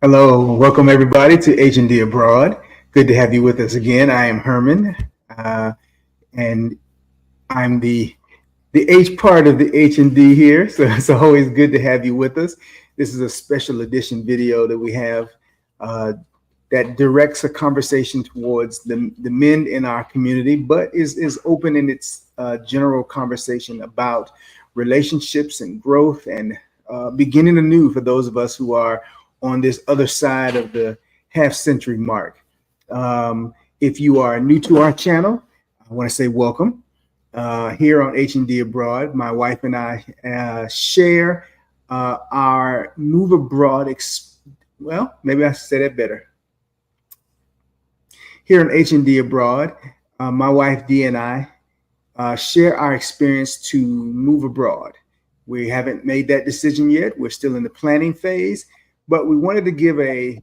Hello, welcome everybody to H&D Abroad. Good to have you with us again. I am Herman, and I'm the H part of the H&D here. So it's always good to have you with us. This is a special edition video that we have uh, that directs a conversation towards the men in our community, but is open in its general conversation about relationships and growth and beginning anew for those of us who are on this other side of the half century mark. If you are new to our channel, I want to say welcome. Here on H&D Abroad, my wife and I share our move abroad. Well, maybe I said it better. Here on H&D Abroad, my wife Dee and I share our experience to move abroad. We haven't made that decision yet. We're still in the planning phase, but we wanted to give a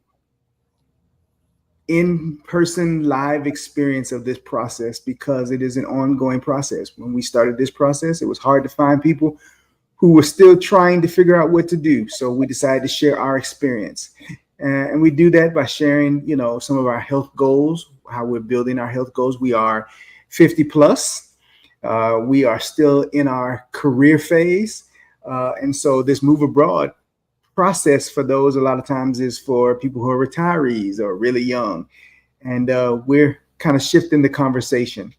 in-person live experience of this process because it is an ongoing process. When we started this process, it was hard to find people who were still trying to figure out what to do. So we decided to share our experience. And we do that by sharing, some of our health goals, how we're building our health goals. We are 50 plus. We are still in our career phase. And so this move abroad process for those a lot of times is for people who are retirees or really young. And we're kind of shifting the conversation.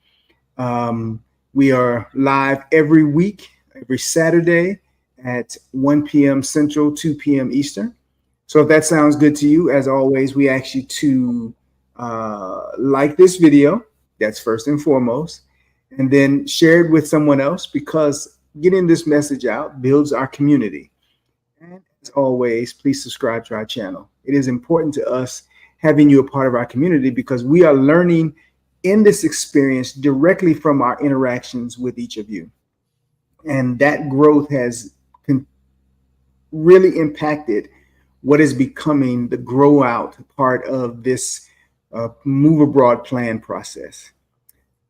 We are live every week, every Saturday at 1 p.m. Central, 2 p.m. Eastern. So if that sounds good to you, as always, we ask you to like this video. That's first and foremost. And then share it with someone else because getting this message out builds our community. And as always, please subscribe to our channel. It is important to us having you a part of our community because we are learning in this experience directly from our interactions with each of you. And that growth has really impacted what is becoming the grow out part of this move abroad plan process.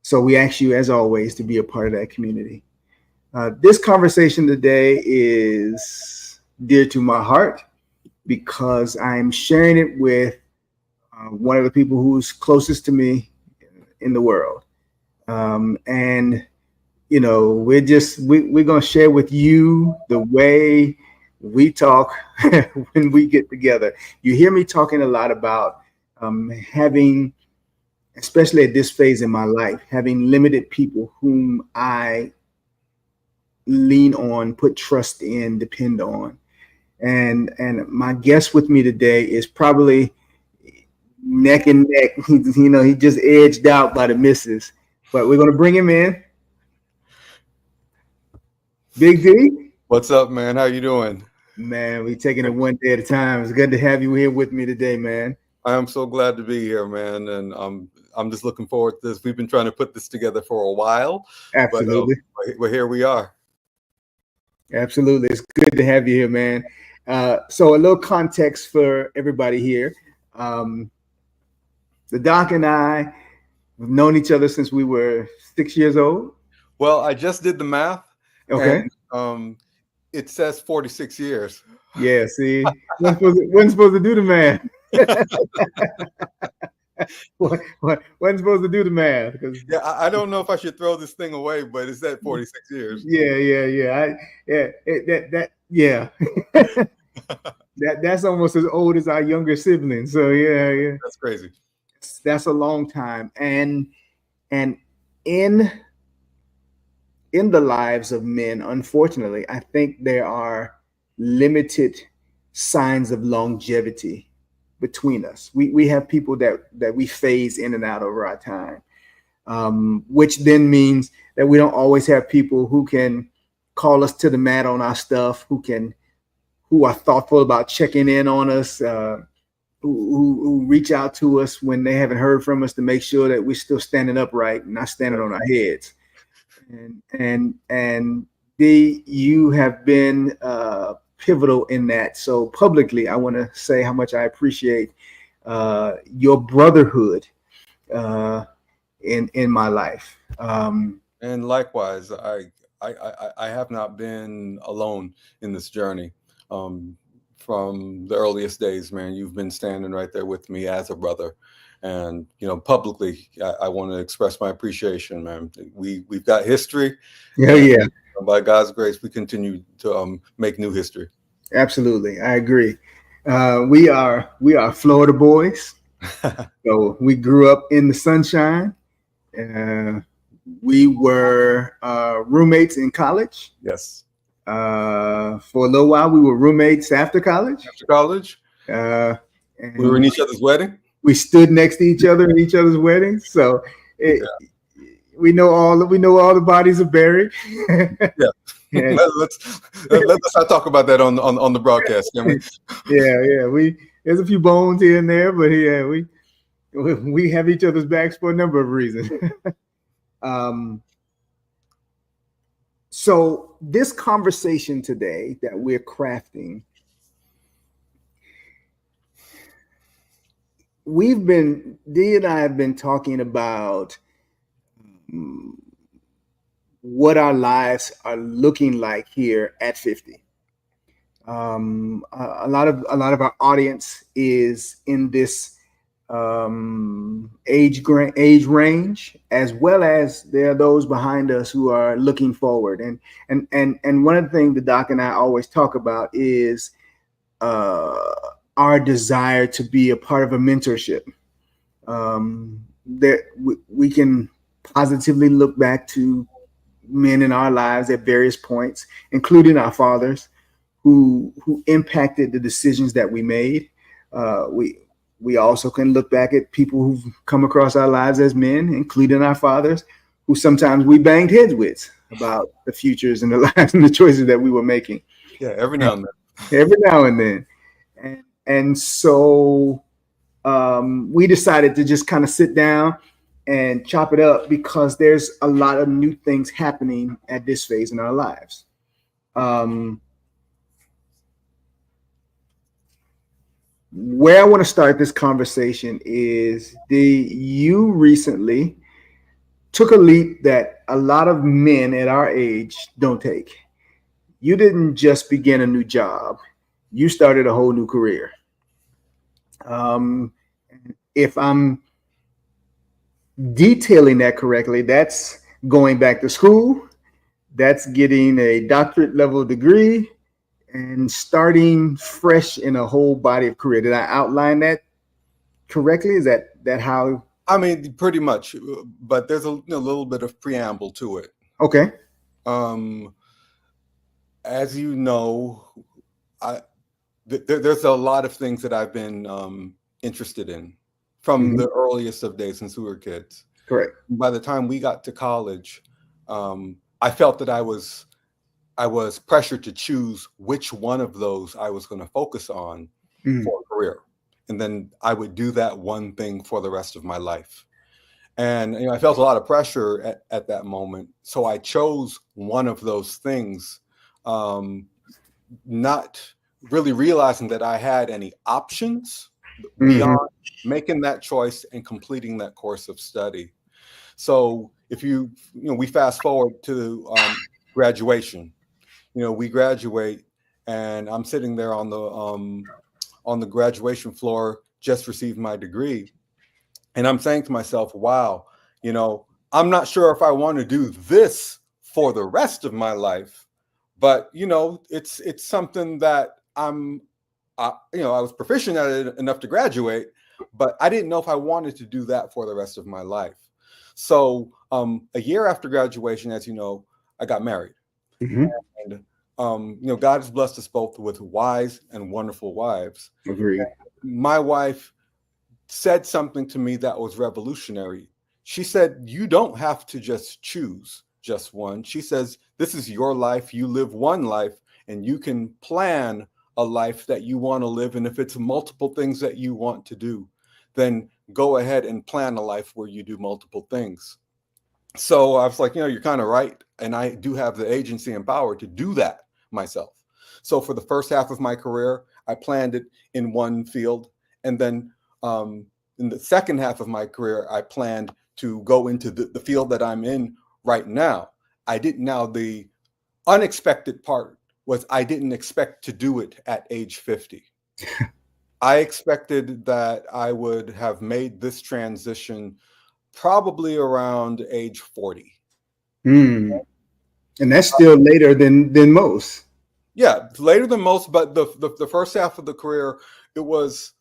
So we ask you, as always, to be a part of that community. This conversation today is dear to my heart because I'm sharing it with one of the people who's closest to me in the world. And we're going to share with you the way we talk when we get together. You hear me talking a lot about having, especially at this phase in my life, having limited people whom I lean on, put trust in, depend on. And my guest with me today is probably neck and neck. He just edged out by the misses, but we're going to bring him in. Big D. What's up, man? How you doing? Man, we taking it one day at a time. It's good to have you here with me today, man. I am so glad to be here, man, and I'm just looking forward to this. We've been trying to put this together for a while, Absolutely. but here we are. Absolutely. It's good to have you here, man. So a little context for everybody here. The doc and I have known each other since we were 6 years old. Well, I just did the math. Okay. And, it says 46 years. Yeah, see, wasn't supposed to do the math. Wasn't supposed to do the math. Yeah, I don't know if I should throw this thing away, but it's at 46 years. Yeah. That's almost as old as our younger siblings. So yeah. That's crazy. That's a long time. And in the lives of men, unfortunately, I think there are limited signs of longevity between us. We have people that we phase in and out over our time, which then means that we don't always have people who can call us to the mat on our stuff, who are thoughtful about checking in on us, who reach out to us when they haven't heard from us to make sure that we're still standing upright and not standing on our heads. And you have been pivotal in that. So publicly, I want to say how much I appreciate your brotherhood in my life. And likewise, I have not been alone in this journey. from the earliest days, man. You've been standing right there with me as a brother. And, publicly, I want to express my appreciation, man. We've got history. Yeah, And yeah, by God's grace, we continue to make new history. absolutely. I agree. We are Florida boys. So we grew up in the sunshine. Uh, we were roommates in college. Yes. For a little while, we were roommates after college. After college, And we were in each other's wedding. we stood next to each other in each other's weddings. So we know all the bodies are buried. Yeah. And, let's not talk about that on the broadcast, can we? yeah. There's a few bones here and there, but yeah, we have each other's backs for a number of reasons. So this conversation today that we're crafting, Dee and I have been talking about what our lives are looking like here at 50. A lot of our audience is in this age range, as well as there are those behind us who are looking forward. And one of the things the doc and I always talk about is our desire to be a part of a mentorship. That we can positively look back to men in our lives at various points, including our fathers, who impacted the decisions that we made. We also can look back at people who've come across our lives as men, including our fathers, who sometimes we banged heads with about the futures and the lives and the choices that we were making. Yeah, every now and then. Every now and then. And so we decided to just kind of sit down and chop it up, because there's a lot of new things happening at this phase in our lives. Where I want to start this conversation is you recently took a leap that a lot of men at our age don't take. You didn't just begin a new job. You started a whole new career. If I'm detailing that correctly, that's going back to school, that's getting a doctorate level degree, and starting fresh in a whole body of career. Did I outline that correctly? Is that how? I mean, pretty much, but there's a little bit of preamble to it. Okay. As you know, there's a lot of things that I've been interested in from the earliest of days since we were kids. Correct. By the time we got to college, I felt that I was pressured to choose which one of those I was going to focus on for a career. And then I would do that one thing for the rest of my life. And I felt a lot of pressure at that moment. So I chose one of those things, not really realizing that I had any options beyond making that choice and completing that course of study. So if we fast forward to graduation. We graduate, and I'm sitting there on the graduation floor, just received my degree, and I'm saying to myself, "Wow, I'm not sure if I want to do this for the rest of my life, but it's something that I was proficient at it enough to graduate, but I didn't know if I wanted to do that for the rest of my life." So a year after graduation, as you know, I got married. And God has blessed us both with wise and wonderful wives. Agreed. My wife said something to me that was revolutionary. She said, "You don't have to just choose just one." She says, "This is your life. You live one life, and you can plan a life that you want to live. And if it's multiple things that you want to do, then go ahead and plan a life where you do multiple things." So I was like, you're kind of right. And I do have the agency and power to do that myself. So for the first half of my career, I planned it in one field. And then in the second half of my career, I planned to go into the field that I'm in right now. The unexpected part was I didn't expect to do it at age 50. I expected that I would have made this transition probably around age 40. Mm. And that's still later than most. Yeah, later than most, but the first half of the career, it was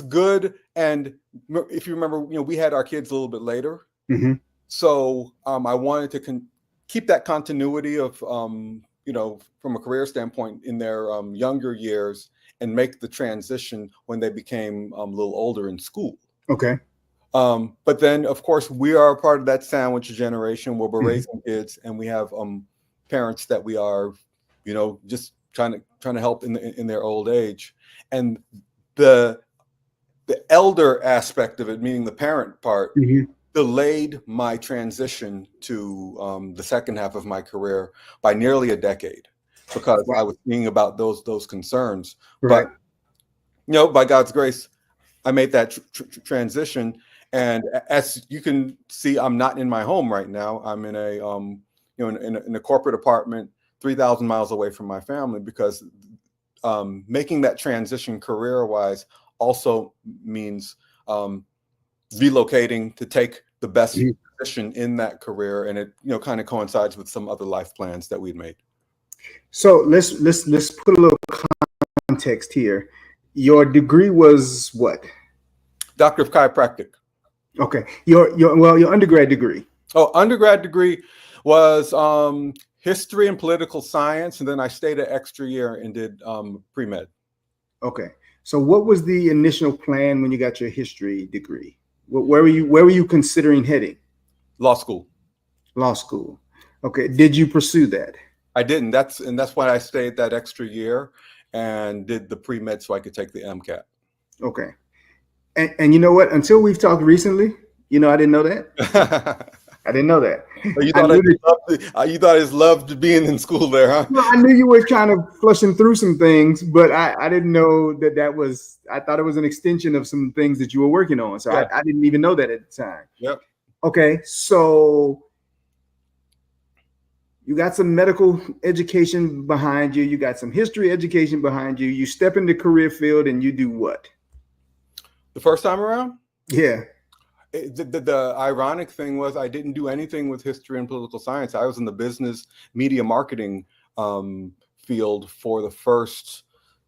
good. And if you remember, we had our kids a little bit later. Mm-hmm. So I wanted to keep that continuity of, from a career standpoint in their younger years and make the transition when they became a little older in school. Okay. But then, of course, we are a part of that sandwich generation where we're Mm-hmm. raising kids, and we have parents that we are, just trying to help in their old age. And the elder aspect of it, meaning the parent part, Mm-hmm. delayed my transition to the second half of my career by nearly a decade, because Wow. I was thinking about those concerns. Right. But by God's grace, I made that transition. And as you can see, I'm not in my home right now. I'm in a in a corporate apartment 3,000 miles away from my family, because making that transition career-wise also means relocating to take the best position in that career, and it kind of coincides with some other life plans that we'd made. So let's put a little context here. Your degree was what? Doctor of Chiropractic. Okay. Your undergrad degree. Oh, undergrad degree was history and political science, and then I stayed an extra year and did pre-med. Okay. So what was the initial plan when you got your history degree? Where were you considering heading? Law school. Law school. Okay. Did you pursue that? I didn't. That's why I stayed that extra year and did the pre-med so I could take the MCAT. Okay. And you know what? Until we've talked recently, I didn't know that. I didn't know that. You thought it's loved being in school there, huh? Well, I knew you were kind of flushing through some things, but I didn't know that was, I thought it was an extension of some things that you were working on. So yeah. I didn't even know that at the time. Yep. Okay. So you got some medical education behind you. You got some history education behind you. You step in the career field and you do what? The first time around? Yeah. The ironic thing was I didn't do anything with history and political science. I was in the business media marketing field for the first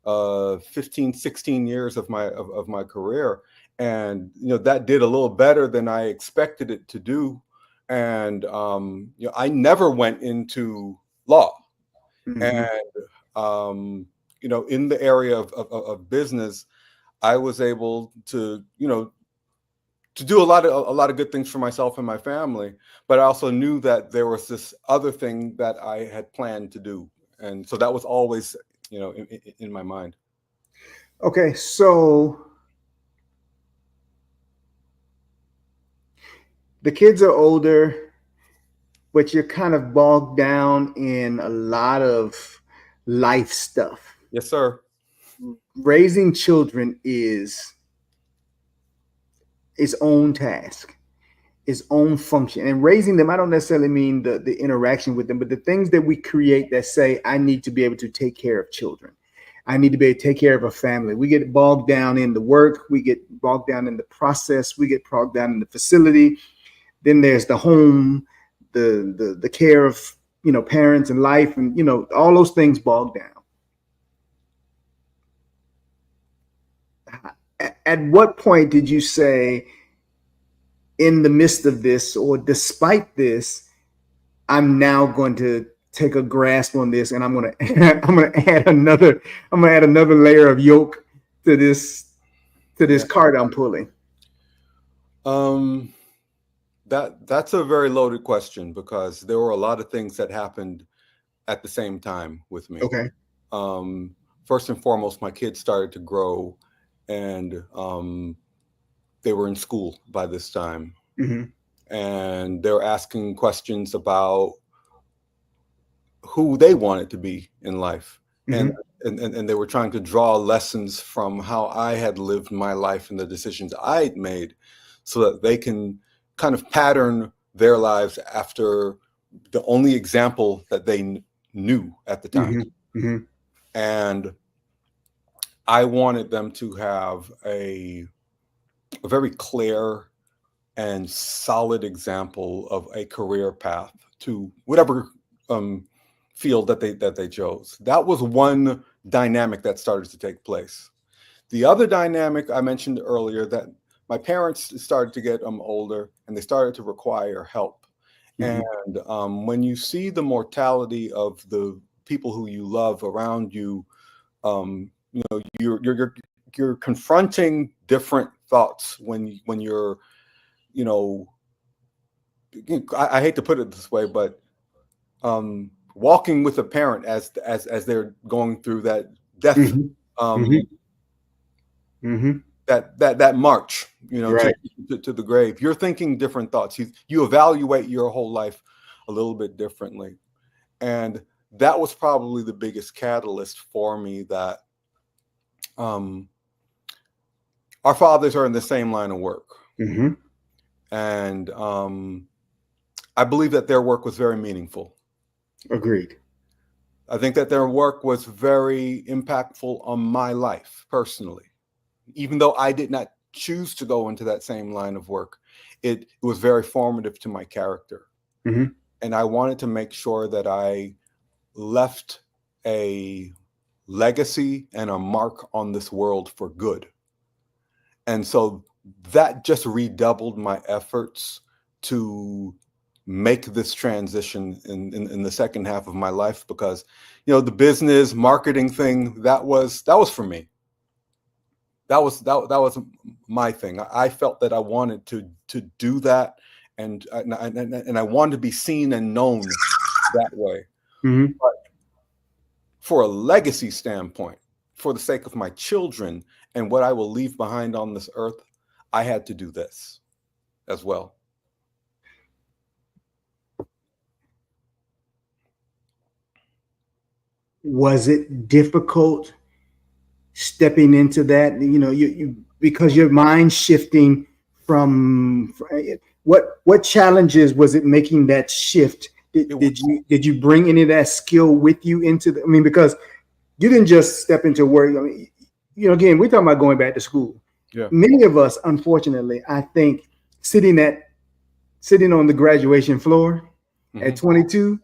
15, 16 years of my career. And, that did a little better than I expected it to do. And, I never went into law. Mm-hmm. And, in the area of business, I was able to, to do a lot of good things for myself and my family, but I also knew that there was this other thing that I had planned to do. And so that was always, in my mind. Okay. So the kids are older, but you're kind of bogged down in a lot of life stuff. Yes, sir. Raising children is its own task, its own function. And raising them, I don't necessarily mean the interaction with them, but the things that we create that say, I need to be able to take care of children. I need to be able to take care of a family. We get bogged down in the work. We get bogged down in the process. We get bogged down in the facility. Then there's the home, the care of, parents and life, and, all those things bog down. At what point did you say, in the midst of this, or despite this, I'm now going to take a grasp on this, and I'm going to add another layer of yoke to this cart I'm pulling? That's a very loaded question, because there were a lot of things that happened at the same time with me. Okay. First and foremost, my kids started to grow, and they were in school by this time. Mm-hmm. And they were asking questions about who they wanted to be in life. Mm-hmm. And they were trying to draw lessons from how I had lived my life and the decisions I'd made, so that they can kind of pattern their lives after the only example that they knew at the time. Mm-hmm. And I wanted them to have a very clear and solid example of a career path to whatever field that they chose. That was one dynamic that started to take place. The other dynamic I mentioned earlier, that my parents started to get older and they started to require help. Mm-hmm. And when you see the mortality of the people who you love around you, you know, you're confronting different thoughts when you're, you know, I hate to put it this way, but walking with a parent as they're going through that death, Mm-hmm. um, Mm-hmm. Mm-hmm. that march, you know, Right. to the grave. You're thinking different thoughts. You evaluate your whole life a little bit differently, and that was probably the biggest catalyst for me. That um, our fathers are in the same line of work, Mm-hmm. and I believe that their work was very meaningful. Agreed. I think that their work was very impactful on my life personally. Even though I did not choose to go into that same line of work, it was very formative to my character. Mm-hmm. And I wanted to make sure that I left a legacy and a mark on this world for good. And so that just redoubled my efforts to make this transition in the second half of my life, because, you know, the business marketing thing, that was for me. That was my thing. I felt that I wanted to do that, and I wanted to be seen and known that way. Mm-hmm. But for a legacy standpoint, for the sake of my children and what I will leave behind on this earth, I had to do this as well. Was it difficult stepping into that? You know, you because your mind shifting from what challenges was it making that shift? It was, Did you bring any of that skill with you into the? I mean, because you didn't just step into work. I mean, you know, again, we're talking about going back to school. yeah. Many of us, unfortunately, I think, sitting on the graduation floor at Mhm. 22.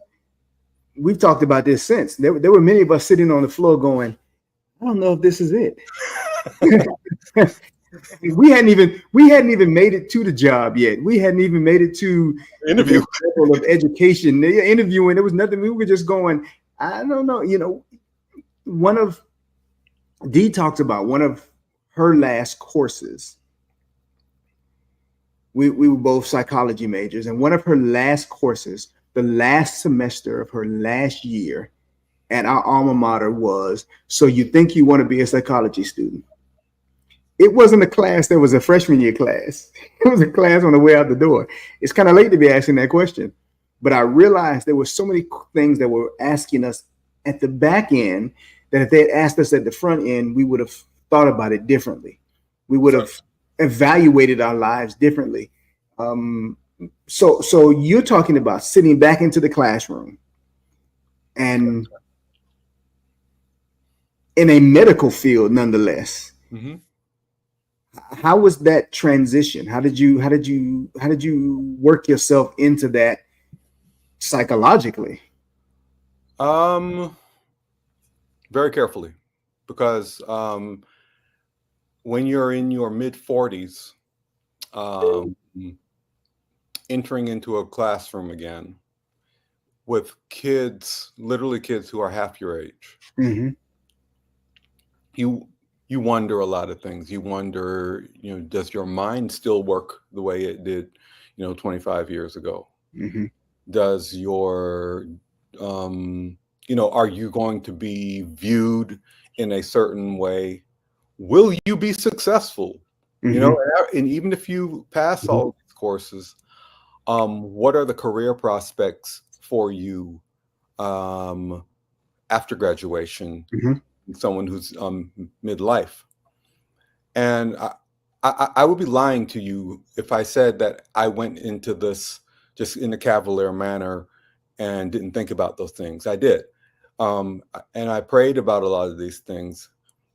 We've talked about this since. There were many of us sitting on the floor going, I don't know if this is it. we hadn't even made it to the job yet. We hadn't even made it to the Interview. next level of education. The interviewing, there was nothing. We were just going, I don't know. You know, one of Dee talks about one of her last courses. We were both psychology majors, and one of her last courses, the last semester of her last year at our alma mater was, so you think you want to be a psychology student? It wasn't a class that was a freshman year class. It was a class on the way out the door. It's kind of late to be asking that question. But I realized there were so many things that were asking us at the back end that if they had asked us at the front end, we would have thought about it differently. We would have evaluated our lives differently. So you're talking about sitting back into the classroom and in a medical field, nonetheless. Mhm. How was that transition? How did you work yourself into that psychologically? Um, very carefully, because when you're in your mid 40s, um, entering into a classroom again with kids, literally kids who are half your age, Mm-hmm. you you wonder a lot of things. You wonder, you know, does your mind still work the way it did, you know, 25 years ago? Mm-hmm. Does your you know, are you going to be viewed in a certain way? Will you be successful? You Mm-hmm. know, and even if you pass Mm-hmm. all these courses, what are the career prospects for you um, after graduation? Mm-hmm. Someone who's midlife, and I would be lying to you if I said that I went into this just in a cavalier manner and didn't think about those things. I did. And I prayed about a lot of these things,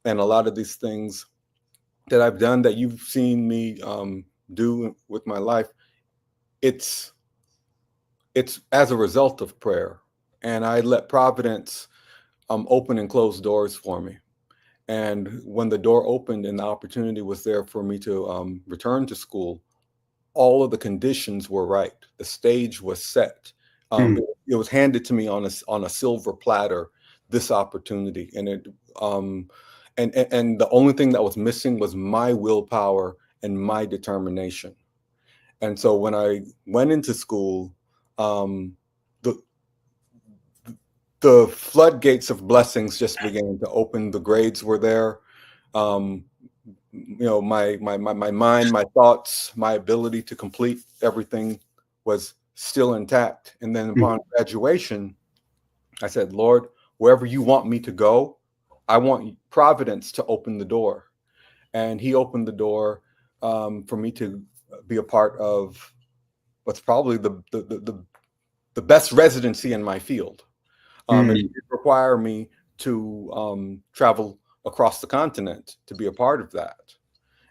and a lot of these things that I've done that you've seen me do with my life. It's as a result of prayer, and I let Providence open and close doors for me. And when the door opened and the opportunity was there for me to return to school, all of the conditions were right. The stage was set. It was handed to me on a silver platter, this opportunity, and and the only thing that was missing was my willpower and my determination. And so when I went into school, um, the the floodgates of blessings just began to open. The grades were there. Um, my mind, my thoughts, my ability to complete everything was still intact. And then upon graduation, I said, Lord, wherever you want me to go, I want Providence to open the door. And he opened the door for me to be a part of what's probably the best residency in my field. It did require me to travel across the continent to be a part of that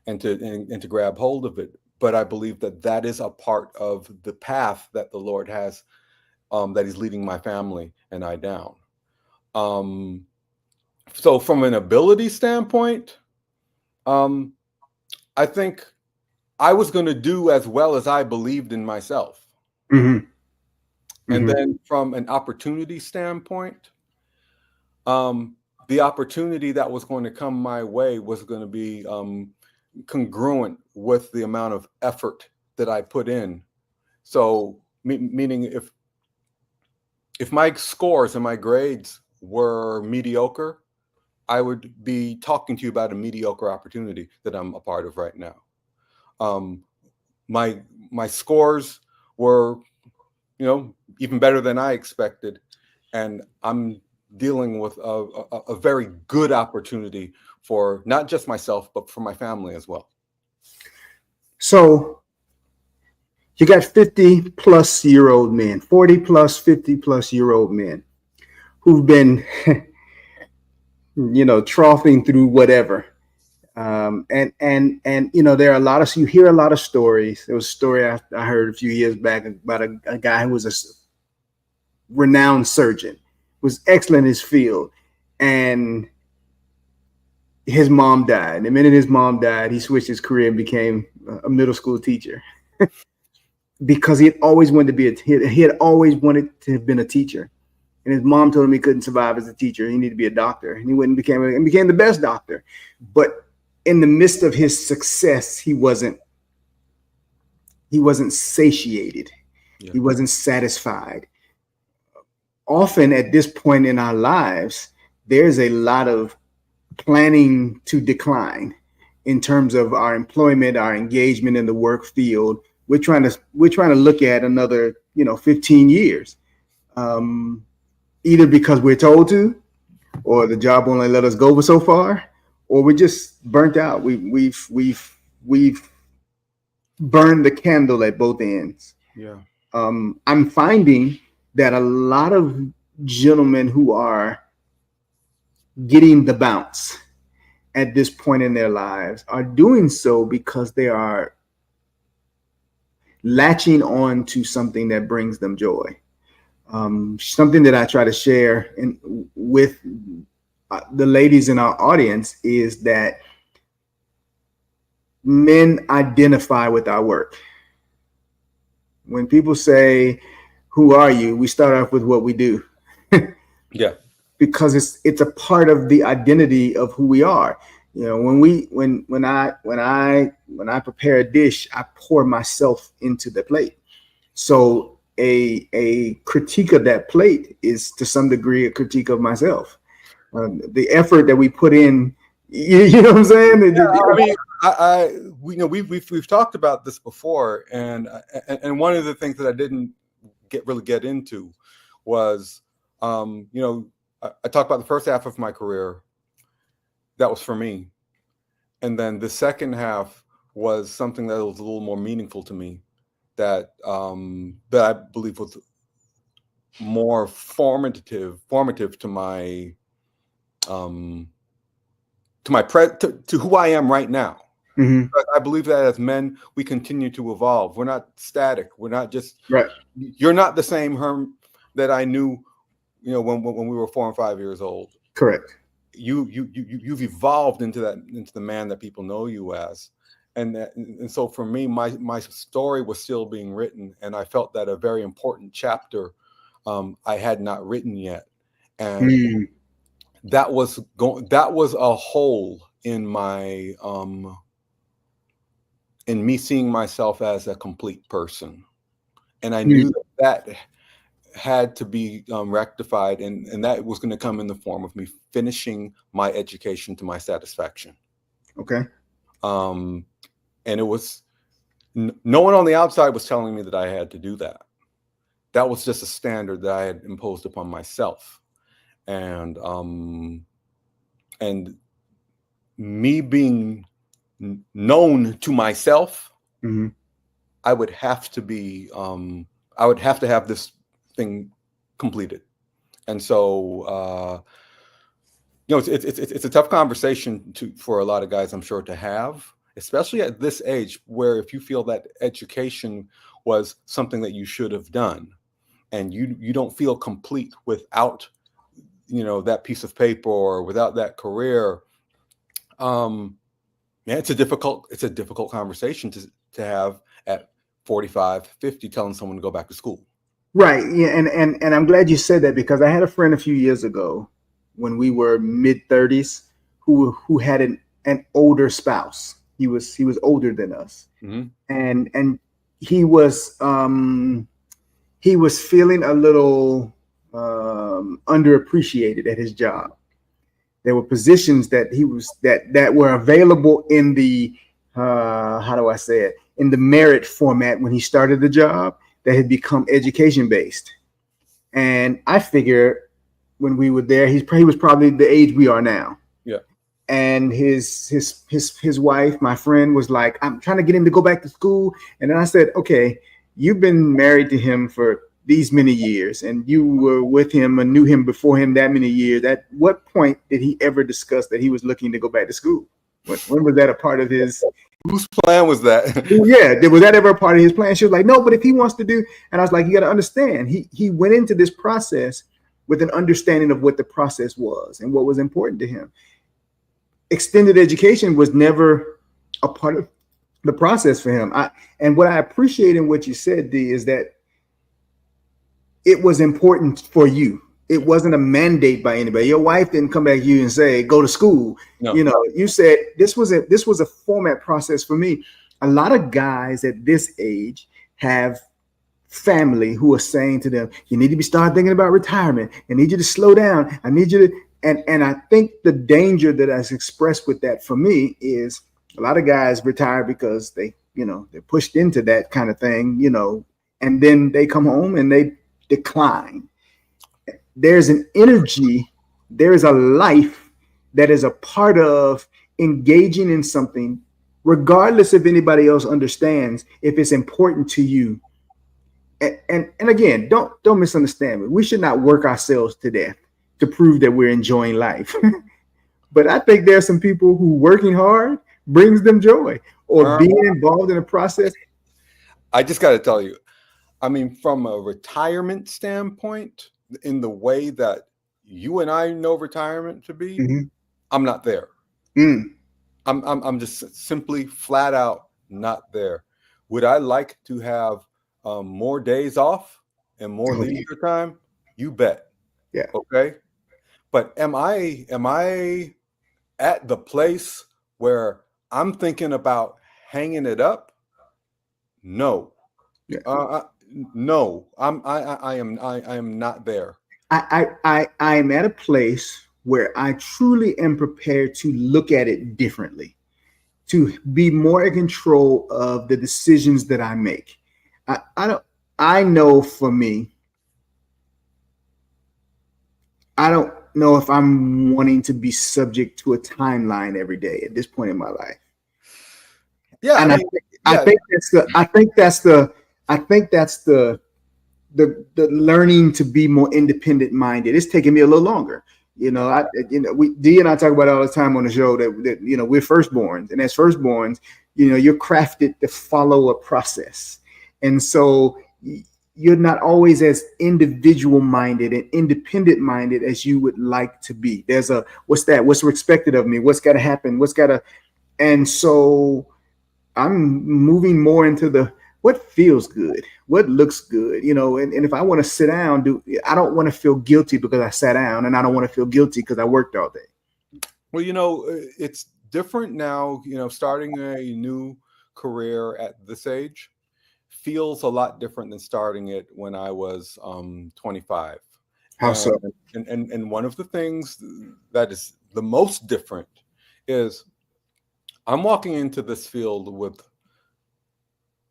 and to grab hold of it. But I believe that that is a part of the path that the Lord has, that he's leading my family and I down. So from an ability standpoint, I think I was going to do as well as I believed in myself. And then from an opportunity standpoint, the opportunity that was going to come my way was going to be congruent with the amount of effort that I put in. So meaning if my scores and my grades were mediocre, I would be talking to you about a mediocre opportunity that I'm a part of right now. My scores were, even better than I expected, and I'm dealing with a very good opportunity for not just myself, but for my family as well. So you got 50-plus-year-old men, 40-plus, 50-plus-year-old men who've been, troughing through whatever. And there are a lot of, you hear a lot of stories. There was a story I heard a few years back about a guy who was a renowned surgeon, was excellent in his field, and his mom died. The minute his mom died, he switched his career and became a middle school teacher because he had always wanted to be he had always wanted to have been a teacher. And his mom told him he couldn't survive as a teacher. He needed to be a doctor, and he went and became the best doctor. But in the midst of his success, he wasn't satiated. Yeah. He wasn't satisfied. Often at this point in our lives, there's a lot of planning to decline in terms of our employment, our engagement in the work field. We're trying to look at another, 15 years, either because we're told to, or the job only let us go so far, or we're just burnt out. We've burned the candle at both ends. Yeah. I'm finding that a lot of gentlemen who are getting the bounce at this point in their lives are doing so because they are latching on to something that brings them joy. Something that I try to share with the ladies in our audience is that men identify with our work. When people say, "Who are you?" we start off with what we do. Yeah. Because it's a part of the identity of who we are. When I prepare a dish, I pour myself into the plate. So a critique of that plate is to some degree a critique of myself. The effort that we put in, you know what I'm saying? Yeah, we've talked about this before, and one of the things that I didn't really get into was, I talked about the first half of my career. That was for me. And then the second half was something that was a little more meaningful to me that I believe was more formative to my to who I am right now. Mm-hmm. I believe that as men, we continue to evolve. We're not static. We're not just Right. You're not the same Herm that I knew, when we were 4 and 5 years old. Correct. You've evolved into the man that people know you as, and so for me, my story was still being written, and I felt that a very important chapter I had not written yet, and that was a hole in my in me seeing myself as a complete person, and I knew that had to be rectified, and that was going to come in the form of me finishing my education to my satisfaction. Okay. And it was no one on the outside was telling me that I had to do that. That was just a standard that I had imposed upon myself, and me being known to myself, mm-hmm. I would have to have this thing completed. And so it's a tough conversation for a lot of guys, I'm sure, to have, especially at this age, where if you feel that education was something that you should have done, and you don't feel complete without that piece of paper or without that career, it's a difficult conversation to have at 45, 50, telling someone to go back to school. Right. Yeah. And I'm glad you said that, because I had a friend a few years ago when we were mid-30s who had an older spouse. He was older than us. Mm-hmm. And he was feeling a little underappreciated at his job. There were positions that that were available in the how do I say it, in the merit format when he started the job, that had become education based. And I figure when we were there, he was probably the age we are now. Yeah. And his wife, my friend, was like, I'm trying to get him to go back to school. And then I said, okay, you've been married to him for these many years, and you were with him and knew him before him that many years. At what point did he ever discuss that he was looking to go back to school? When was that a part of his? Whose plan was that? Yeah, was that ever a part of his plan? She was like, no, but if he wants to do, and I was like, you got to understand, he went into this process with an understanding of what the process was and what was important to him. Extended education was never a part of the process for him. And what I appreciate in what you said, D, is that it was important for you. It wasn't a mandate by anybody. Your wife didn't come back to you and say, go to school. No. You said this was a format process for me. A lot of guys at this age have family who are saying to them, you need to start thinking about retirement. I need you to slow down. I need you to, and I think the danger that is expressed with that for me is a lot of guys retire because they're pushed into that kind of thing, and then they come home and they decline. There's an energy, there is a life that is a part of engaging in something, regardless if anybody else understands, if it's important to you. And again, don't misunderstand me. We should not work ourselves to death to prove that we're enjoying life. But I think there are some people who working hard brings them joy, or being involved in a process. I just got to tell you, I mean, from a retirement standpoint, in the way that you and I know retirement to be, I'm not there. I'm just simply flat out not there. Would I like to have more days off and more leisure time? You bet. Yeah. Okay. But am I at the place where I'm thinking about hanging it up? No. Yeah. No, I am not there. I am at a place where I truly am prepared to look at it differently, to be more in control of the decisions that I make. I know for me, I don't know if I'm wanting to be subject to a timeline every day at this point in my life. Yeah. And I think that's the the learning to be more independent minded. It's taking me a little longer. We D and I talk about it all the time on the show that we're firstborns, and as firstborns, you're crafted to follow a process, and so you're not always as individual minded and independent minded as you would like to be. There's a what's expected of me, what's got to happen, and so I'm moving more into the what feels good, what looks good, and if I want to sit down, I don't want to feel guilty because I sat down, and I don't want to feel guilty because I worked all day. Well, it's different now, starting a new career at this age feels a lot different than starting it when I was 25. How so? And one of the things that is the most different is I'm walking into this field with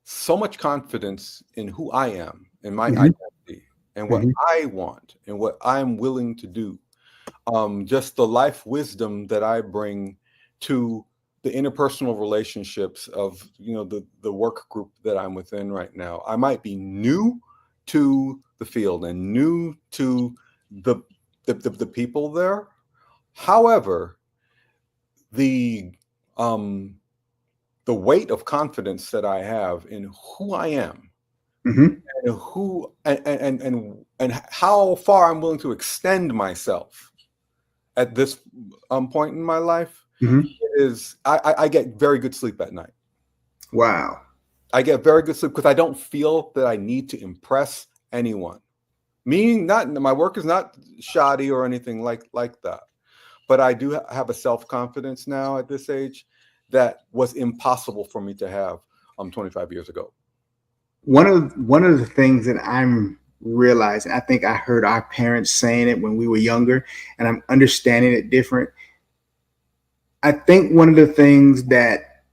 so much confidence in who I am and my identity and what I want and what I'm willing to do. Just the life wisdom that I bring to the interpersonal relationships of the work group that I'm within right now. I might be new to the field and new to the people there. However, the weight of confidence that I have in who I am and who and how far I'm willing to extend myself at this point in my life is I get very good sleep at night. Wow. I get very good sleep because I don't feel that I need to impress anyone. Meaning, not my work is not shoddy or anything like that, but I do have a self-confidence now at this age that was impossible for me to have 25 years ago. One of the things that I'm realizing, I think I heard our parents saying it when we were younger, and I'm understanding it different. I think one of the things that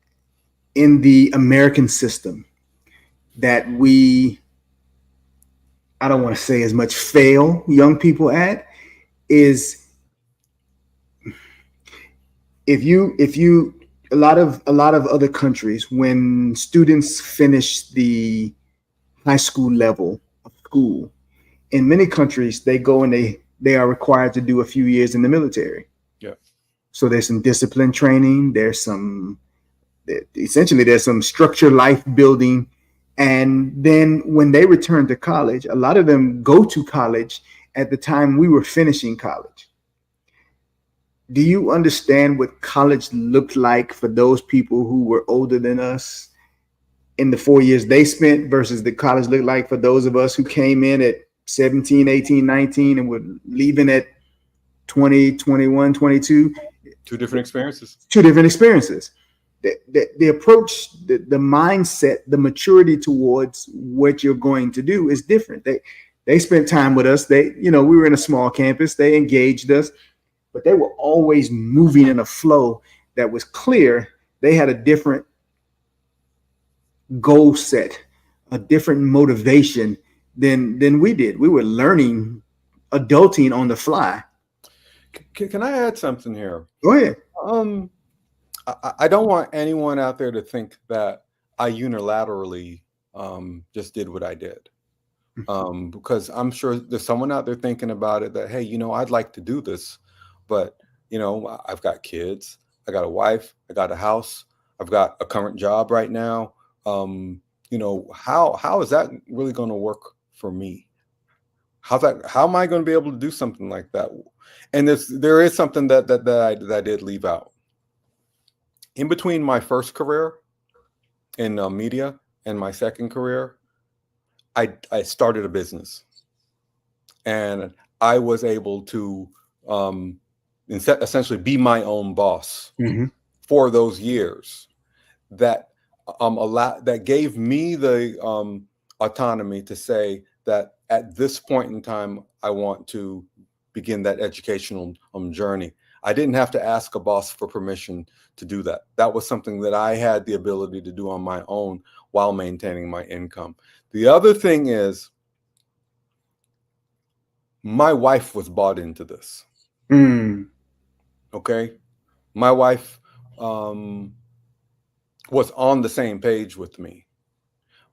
in the American system that I don't want to say as much fail young people at is if you a lot of other countries, when students finish the high school level of school, in many countries they go and they are required to do a few years in the military. Yeah. So there's some discipline training, there's some structured life building, and then when they return to college, a lot of them go to college at the time we were finishing college. Do you understand what college looked like for those people who were older than us in the 4 years they spent versus the college looked like for those of us who came in at 17, 18, 19 and were leaving at 20, 21, 22? Two different experiences. The approach, the mindset, the maturity towards what you're going to do is different. They spent time with us. We were in a small campus. They engaged us, but they were always moving in a flow that was clear. They had a different goal set, a different motivation than we did. We were learning, adulting on the fly. Can I add something here? Go ahead. I don't want anyone out there to think that I unilaterally just did what I did. Because I'm sure there's someone out there thinking about it that, hey, I'd like to do this, but, I've got kids, I got a wife, I got a house, I've got a current job right now. How is that really going to work for me? How am I going to be able to do something like that? And there is something that I did leave out. In between my first career in media and my second career, I started a business, and I was able to essentially be my own boss for those years. That that gave me the autonomy to say that at this point in time, I want to begin that educational journey. I didn't have to ask a boss for permission to do that. That was something that I had the ability to do on my own while maintaining my income. The other thing is, my wife was bought into this. Okay. My wife was on the same page with me.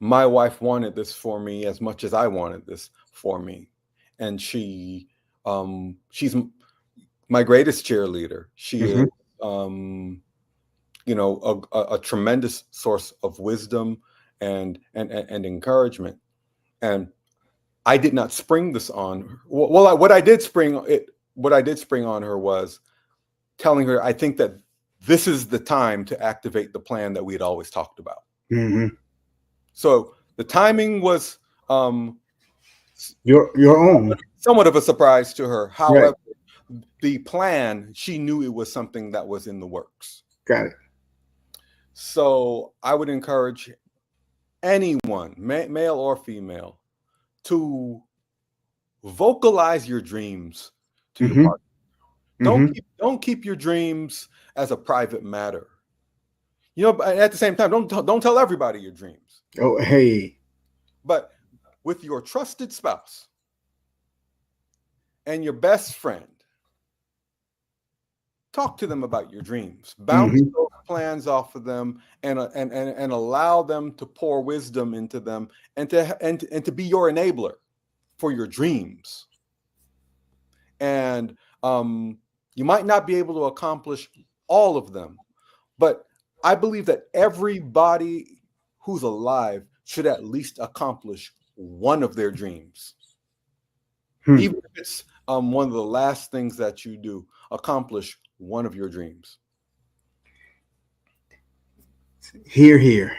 my wife wanted this for me as much as I wanted this for me. And she's my greatest cheerleader. She is, a tremendous source of wisdom and encouragement. And I did not spring this on her. Well, what I did spring on her was telling her, I think that this is the time to activate the plan that we had always talked about. So the timing was your own, somewhat of a surprise to her. However, the plan, she knew it was something that was in the works. Got it. So I would encourage anyone, male or female, to vocalize your dreams to your partner. Don't keep your dreams as a private matter. But at the same time, don't tell everybody your dreams. Oh, hey. But with your trusted spouse and your best friend, talk to them about your dreams. Bounce those plans off of them, and allow them to pour wisdom into them, and to be your enabler for your dreams. And you might not be able to accomplish all of them, but I believe that everybody who's alive should at least accomplish one of their dreams. Even if it's one of the last things that you do, accomplish one of your dreams. Hear.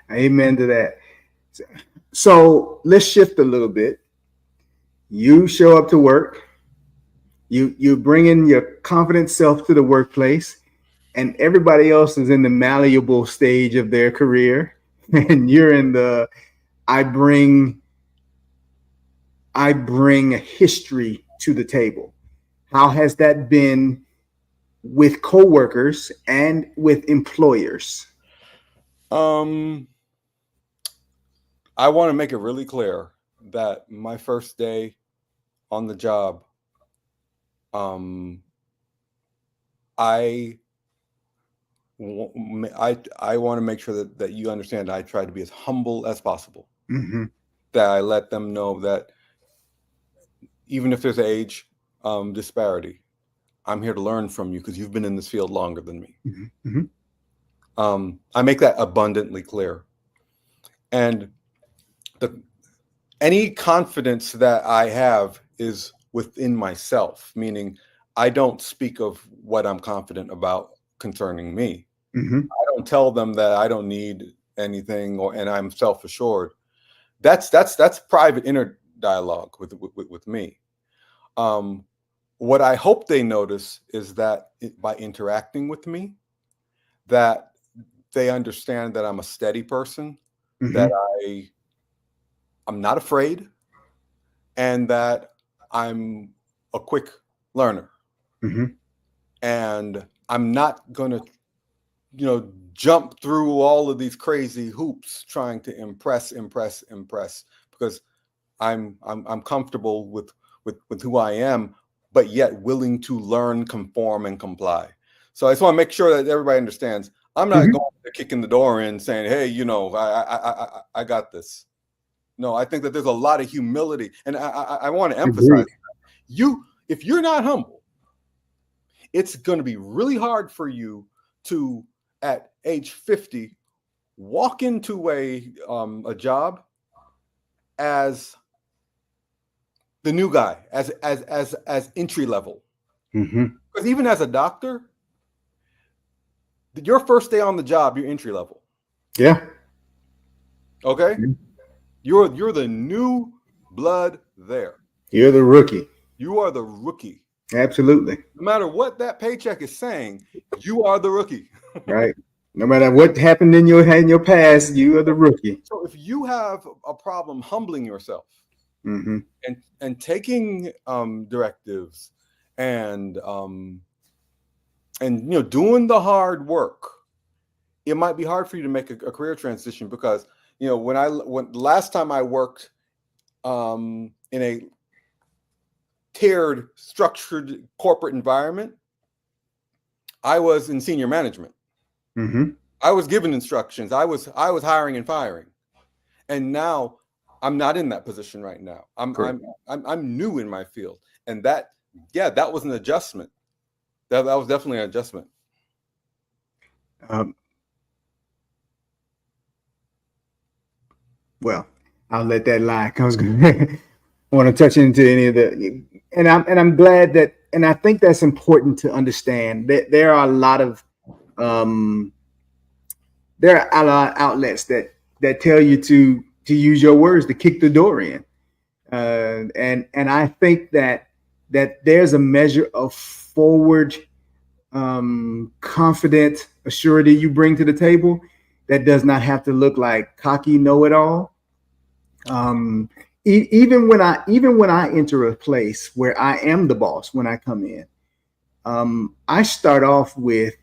Amen to that. So let's shift a little bit. You show up to work. You bring in your confident self to the workplace, and everybody else is in the malleable stage of their career, and you're in the I bring a history to the table. How has that been with coworkers and with employers? I want to make it really clear that my first day on the job, I want to make sure that you understand I try to be as humble as possible. That I let them know that even if there's age disparity, I'm here to learn from you because you've been in this field longer than me. I make that abundantly clear. And any confidence that I have is within myself, meaning I don't speak of what I'm confident about concerning me. I don't tell them that I don't need anything and I'm self-assured. That's private inner dialogue with me. What I hope they notice is that by interacting with me, that they understand that I'm a steady person, that I'm not afraid, and that I'm a quick learner. And I'm not going to, jump through all of these crazy hoops trying to impress, because I'm comfortable with who I am, but yet willing to learn, conform, and comply. So I just want to make sure that everybody understands. I'm not going to kicking the door in saying, hey, I got this. No, I think that there's a lot of humility. And I want to emphasize, if you're not humble, it's going to be really hard for you to, at age 50, walk into a job as the new guy, as entry level. Because even as a doctor, your first day on the job, you're entry level. Yeah. Okay. You're the new blood there. You're the rookie. You are the rookie. Absolutely. No matter what that paycheck is saying, you are the rookie. Right. No matter what happened in your past, you are the rookie. So if you have a problem humbling yourself and taking directives and doing the hard work, it might be hard for you to make a career transition because when last time I worked in a tiered, structured corporate environment, I was in senior management. I was given instructions. I was hiring and firing. And now I'm not in that position right now. I'm new in my field, and that was an adjustment. That was definitely an adjustment. Well, I'll let that lie. I was going to want to touch into any of the, and I'm glad that, and I think that's important to understand that there are a lot of outlets that tell you to use your words to kick the door in, and I think that there's a measure of forward, confident assurity you bring to the table that does not have to look like cocky know-it-all. Even when I enter a place where I am the boss, when I come in, I start off with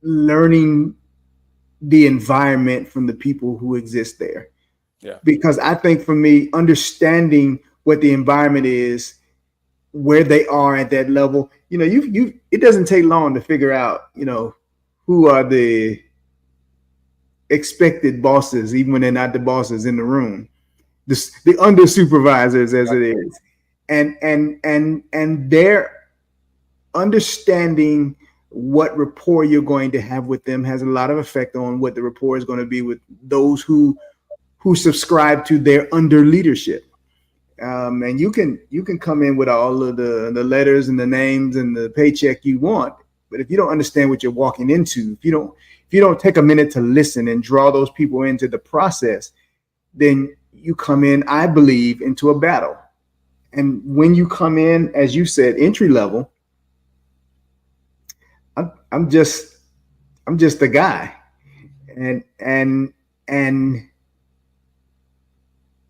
learning the environment from the people who exist there. Yeah. Because I think for me, understanding what the environment is, where they are at that level, it doesn't take long to figure out, who are the expected bosses, even when they're not the bosses in the room, the under supervisors, as it is, and their understanding what rapport you're going to have with them has a lot of effect on what the rapport is going to be with those who subscribe to their under leadership. And you can come in with all of the letters and the names and the paycheck you want, but if you don't understand what you're walking into, if you don't take a minute to listen and draw those people into the process, then you come in, I believe, into a battle. And when you come in, as you said, entry level, I'm just a guy, and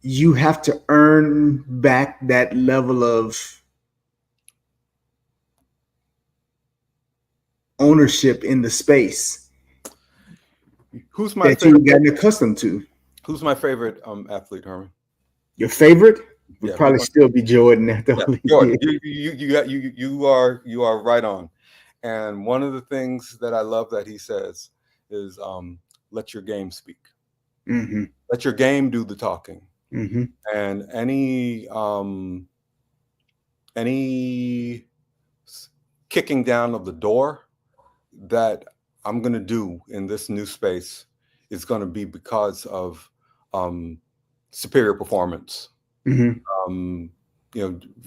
you have to earn back that level of ownership in the space. Who's my that you've gotten accustomed to? Who's my favorite athlete, Herman? Your favorite would probably still be Jordan. Jordan, you are right on. And one of the things that I love that he says is, let your game speak. Mm-hmm. Let your game do the talking. Mm-hmm. And any kicking down of the door that I'm going to do in this new space is going to be because of superior performance. Mm-hmm.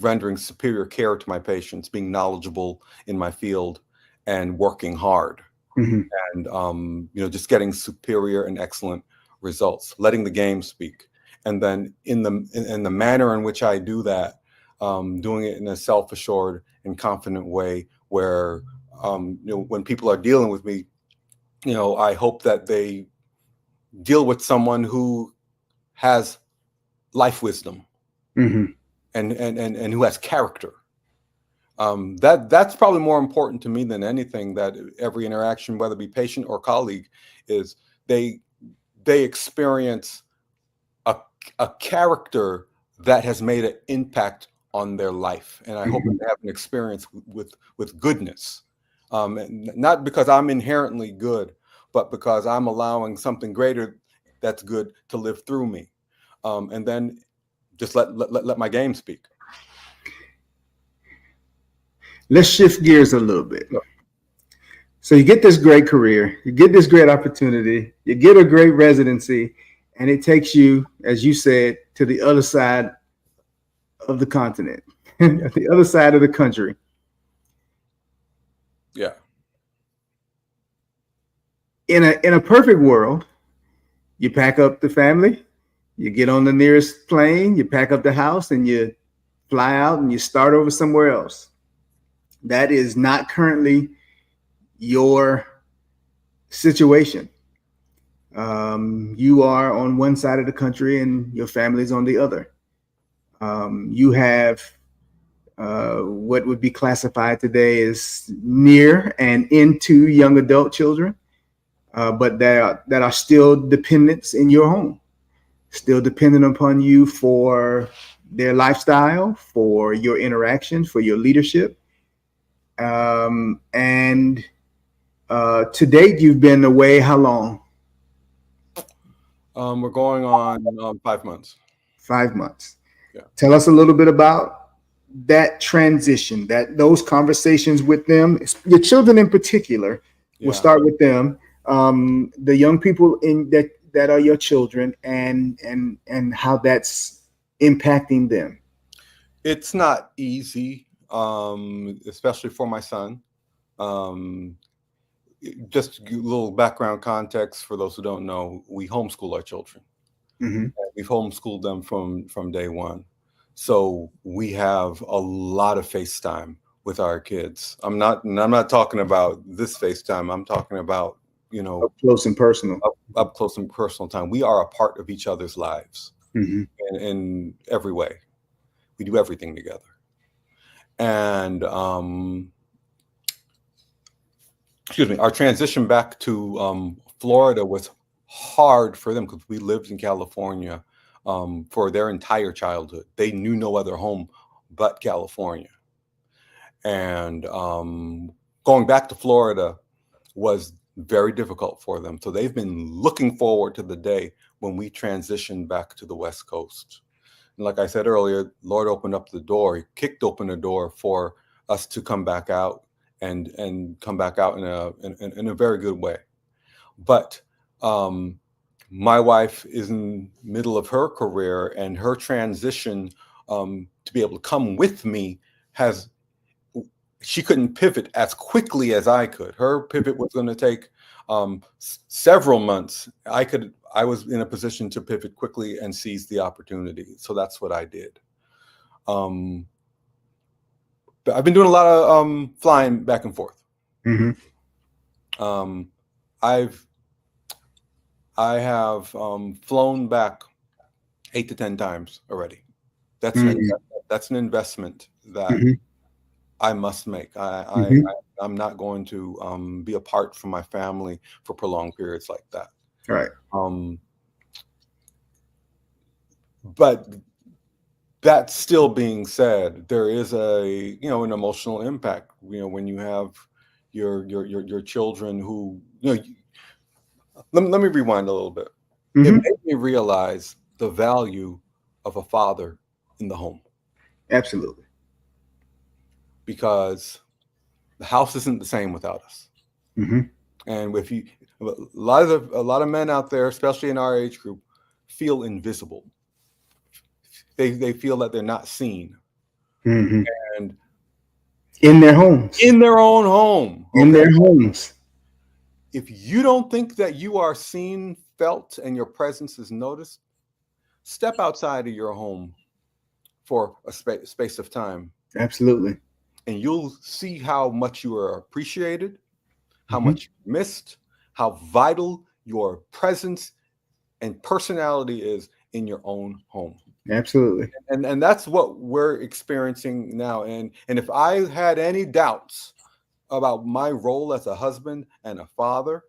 Rendering superior care to my patients, being knowledgeable in my field, and working hard. Mm-hmm. And just getting superior and excellent results, letting the game speak. And then in the manner in which I do that, doing it in a self-assured and confident way, where when people are dealing with me, I hope that they deal with someone who has life wisdom. Mm-hmm. and who has character. That's probably more important to me than anything. That every interaction, whether it be patient or colleague, is they experience a character that has made an impact on their life, and I hope that they have an experience with goodness, not because I'm inherently good, but because I'm allowing something greater that's good to live through me, and then just let my game speak. Let's shift gears a little bit. So you get this great career, you get this great opportunity, you get a great residency, and it takes you, as you said, to the other side of the continent, the other side of the country. Yeah. In a perfect world, you pack up the family, you get on the nearest plane, you pack up the house, and you fly out and you start over somewhere else. That is not currently your situation. You are on one side of the country and your family's on the other. You have what would be classified today as near and into young adult children, but that are still dependents in your home, still dependent upon you for their lifestyle, for your interactions, for your leadership. And to date, you've been away how long? We're going on 5 months. 5 months. Yeah. Tell us a little bit about that transition, that those conversations with them, your children in particular. We'll Yeah. start with them. The young people in that are your children, and how that's impacting them. It's not easy, especially for my son. Um, just a little background context for those who don't know, we homeschool our children. Mm-hmm. We've homeschooled them from day one. So we have a lot of FaceTime with our kids. I'm not talking about this FaceTime. I'm talking about, Up close and personal. up close and personal time. We are a part of each other's lives Mm-hmm. in every way. We do everything together. And excuse me, our transition back to Florida was hard for them because we lived in California for their entire childhood. They knew no other home but California. And going back to Florida was very difficult for them. So they've been looking forward to the day when we transitioned back to the West Coast. And like I said earlier, Lord opened up the door, he kicked open the door for us to come back out and come back out in a very good way. But my wife is in the middle of her career, and her transition to be able to come with me she couldn't pivot as quickly as I could. Her pivot was going to take several months. I was in a position to pivot quickly and seize the opportunity. So that's what I did. But I've been doing a lot of flying back and forth. Mm-hmm. I have flown back 8 to 10 times already. That's an investment that Mm-hmm. I must make. Mm-hmm. I'm not going to be apart from my family for prolonged periods like that. All right. But that still being said, there is an emotional impact. When you have your children who let me rewind a little bit. It Mm-hmm. made me realize the value of a father in the home, Absolutely. because the house isn't the same without us. Mm-hmm. And if you, a lot of men out there, especially in our age group, feel invisible. They feel that they're not seen, Mm-hmm. and In their homes. in their own home. In their homes. If you don't think that you are seen, felt, and your presence is noticed, step outside of your home for a space of time, Absolutely. and you'll see how much you are appreciated, how Mm-hmm. much you missed, how vital your presence and personality is in your own home. Absolutely. And that's what we're experiencing now. And if I had any doubts about my role as a husband and a father,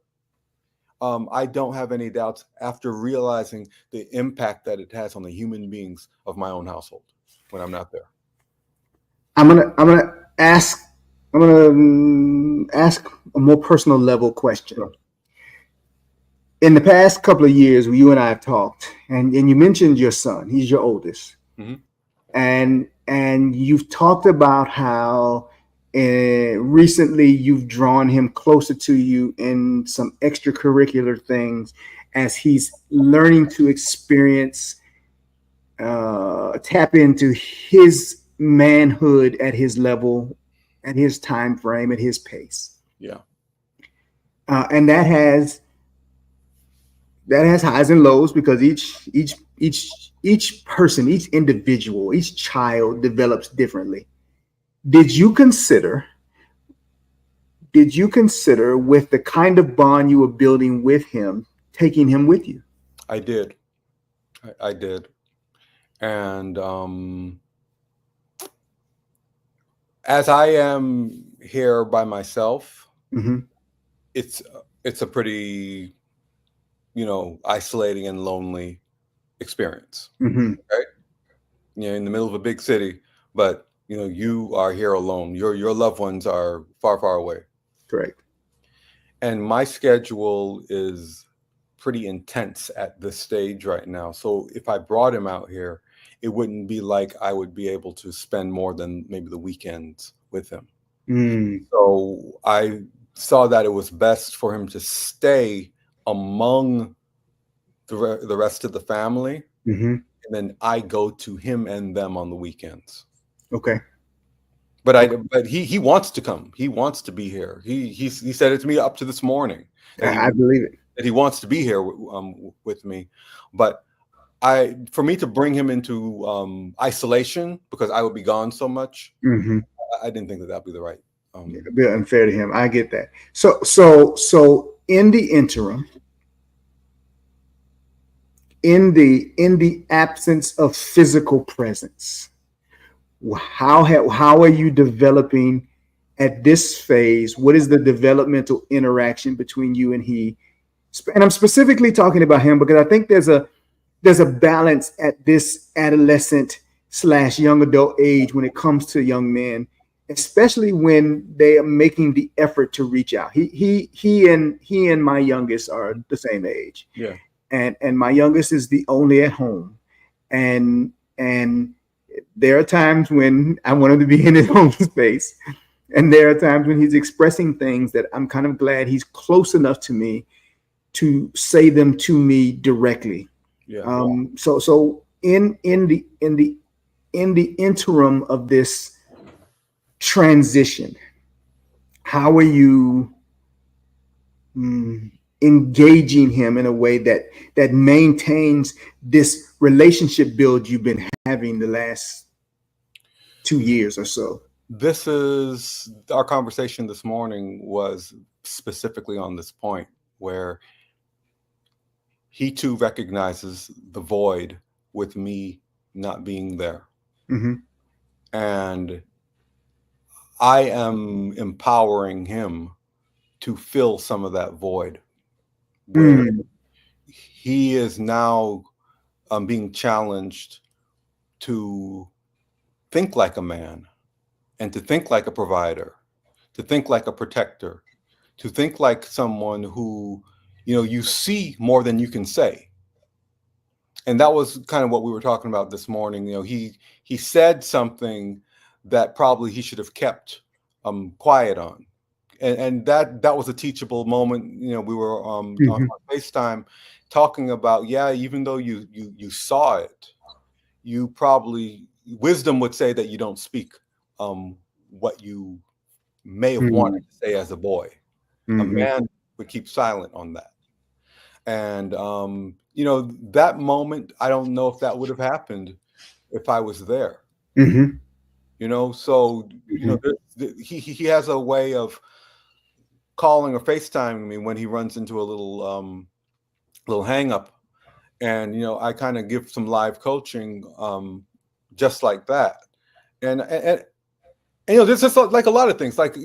I don't have any doubts after realizing the impact that it has on the human beings of my own household when I'm not there. I'm gonna ask a more personal level question. Sure. In the past couple of years, you and I have talked, and you mentioned your son. He's your oldest, Mm-hmm. and you've talked about how recently you've drawn him closer to you in some extracurricular things as he's learning to experience, tap into his manhood at his level, at his time frame, at his pace. Yeah. And that has highs and lows, because each person, each individual, each child develops differently. Did you consider with the kind of bond you were building with him, taking him with you? I did. I did. And as I am here by myself, Mm-hmm. it's a pretty, isolating and lonely experience. Mm-hmm. Right? In the middle of a big city, but you are here alone. Your loved ones are far, far away. Correct. And my schedule is pretty intense at this stage right now. So if I brought him out here, it wouldn't be like I would be able to spend more than maybe the weekends with him. So I saw that it was best for him to stay among the rest of the family, and then I go to him and them on the weekends. Okay. But he wants to come. He wants to be here. He said it to me up to this morning. I believe it. That he wants to be here with me, but for me to bring him into isolation because I would be gone so much, I didn't think that that'd be the right. It'd be unfair to him. I get that. So in the interim, in the absence of physical presence, how are you developing at this phase? What is the developmental interaction between you and he? And I'm specifically talking about him because I think there's a balance at this adolescent / young adult age when it comes to young men, especially when they are making the effort to reach out. He and my youngest are the same age. Yeah. And my youngest is the only at home. And there are times when I want him to be in his home space. And there are times when he's expressing things that I'm kind of glad he's close enough to me to say them to me directly. Yeah. So in the interim of this transition, how are you engaging him in a way that maintains this relationship build you've been having the last 2 years or so? This is our conversation this morning was specifically on this point where he too recognizes the void with me not being there. And I am empowering him to fill some of that void where he is now being challenged to think like a man and to think like a provider, to think like a protector, to think like someone who, you see more than you can say. And that was kind of what we were talking about this morning. He said something that probably he should have kept quiet on. And that was a teachable moment. We were on FaceTime talking about, even though you saw it, you probably, wisdom would say that you don't speak what you may have wanted to say as a boy. A man would keep silent on that. And, that moment, I don't know if that would have happened if I was there. So, he has a way of calling or FaceTiming me when he runs into a little hang up. And, I kind of give some live coaching just like that. And this is like a lot of things, like,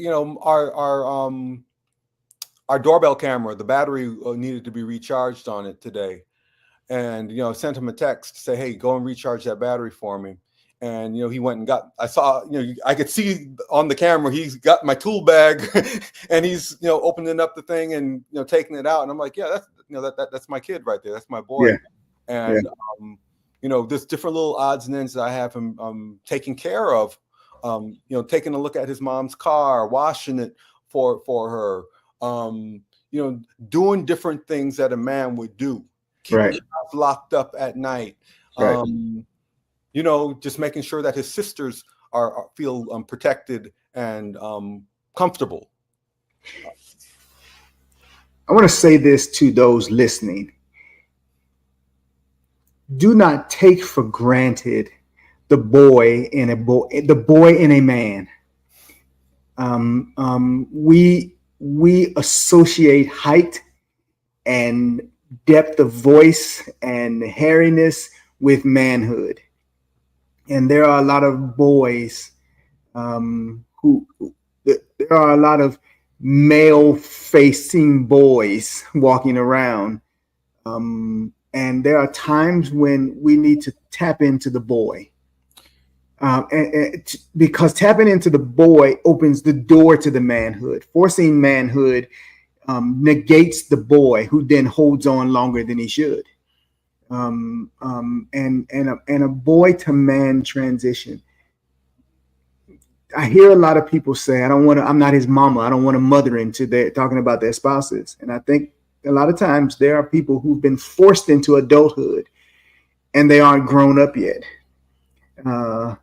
our doorbell camera, the battery needed to be recharged on it today. And, sent him a text to say, hey, go and recharge that battery for me. And, he went and I could see on the camera, he's got my tool bag and he's, opening up the thing and, taking it out. And I'm like, yeah, that's my kid right there. That's my boy. Yeah. And, there's different little odds and ends that I have him taking care of, taking a look at his mom's car, washing it for her, doing different things that a man would do, keeping the house locked up at night, just making sure that his sisters feel protected and comfortable. I want to say this to those listening. Do not take for granted the boy in a man. We associate height and depth of voice and hairiness with manhood. And there are a lot of boys there are a lot of male facing boys walking around. And there are times when we need to tap into the boy. Because tapping into the boy opens the door to the manhood. Forcing manhood negates the boy, who then holds on longer than he should. And a boy to man transition. I hear a lot of people say, I'm not his mama. I don't want to mother him, to their talking about their spouses. And I think a lot of times there are people who've been forced into adulthood and they aren't grown up yet. And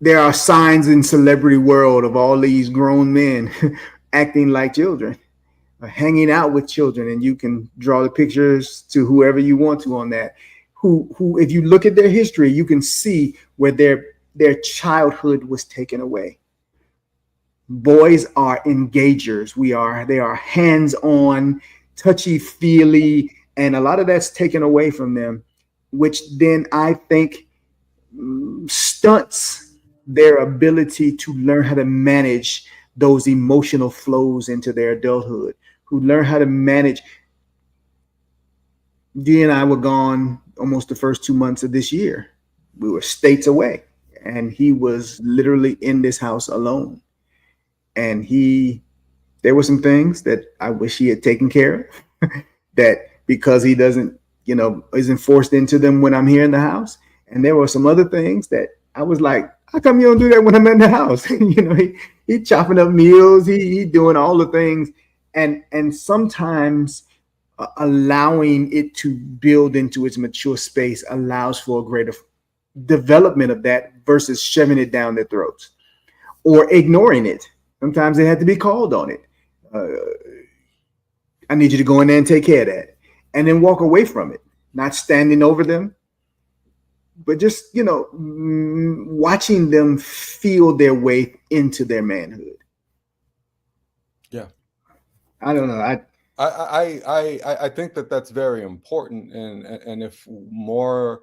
there are signs in celebrity world of all these grown men acting like children, hanging out with children, and you can draw the pictures to whoever you want to on that. Who, if you look at their history, you can see where their childhood was taken away. Boys are engagers. They are hands-on, touchy-feely, and a lot of that's taken away from them, which then I think stunts their ability to learn how to manage those emotional flows into their adulthood, who learn how to manage. Dee and I were gone almost the first 2 months of this year. We were states away, and he was literally in this house alone. And there were some things that I wish he had taken care of, that because he doesn't, isn't forced into them when I'm here in the house. And there were some other things that I was like, how come you don't do that when I'm in the house? He chopping up meals, he doing all the things. And sometimes allowing it to build into its mature space allows for a greater development of that versus shoving it down their throats or ignoring it. Sometimes they had to be called on it. I need you to go in there and take care of that, and then walk away from it, not standing over them, but just, watching them feel their way into their manhood. Yeah. I don't know. I think that that's very important, and if more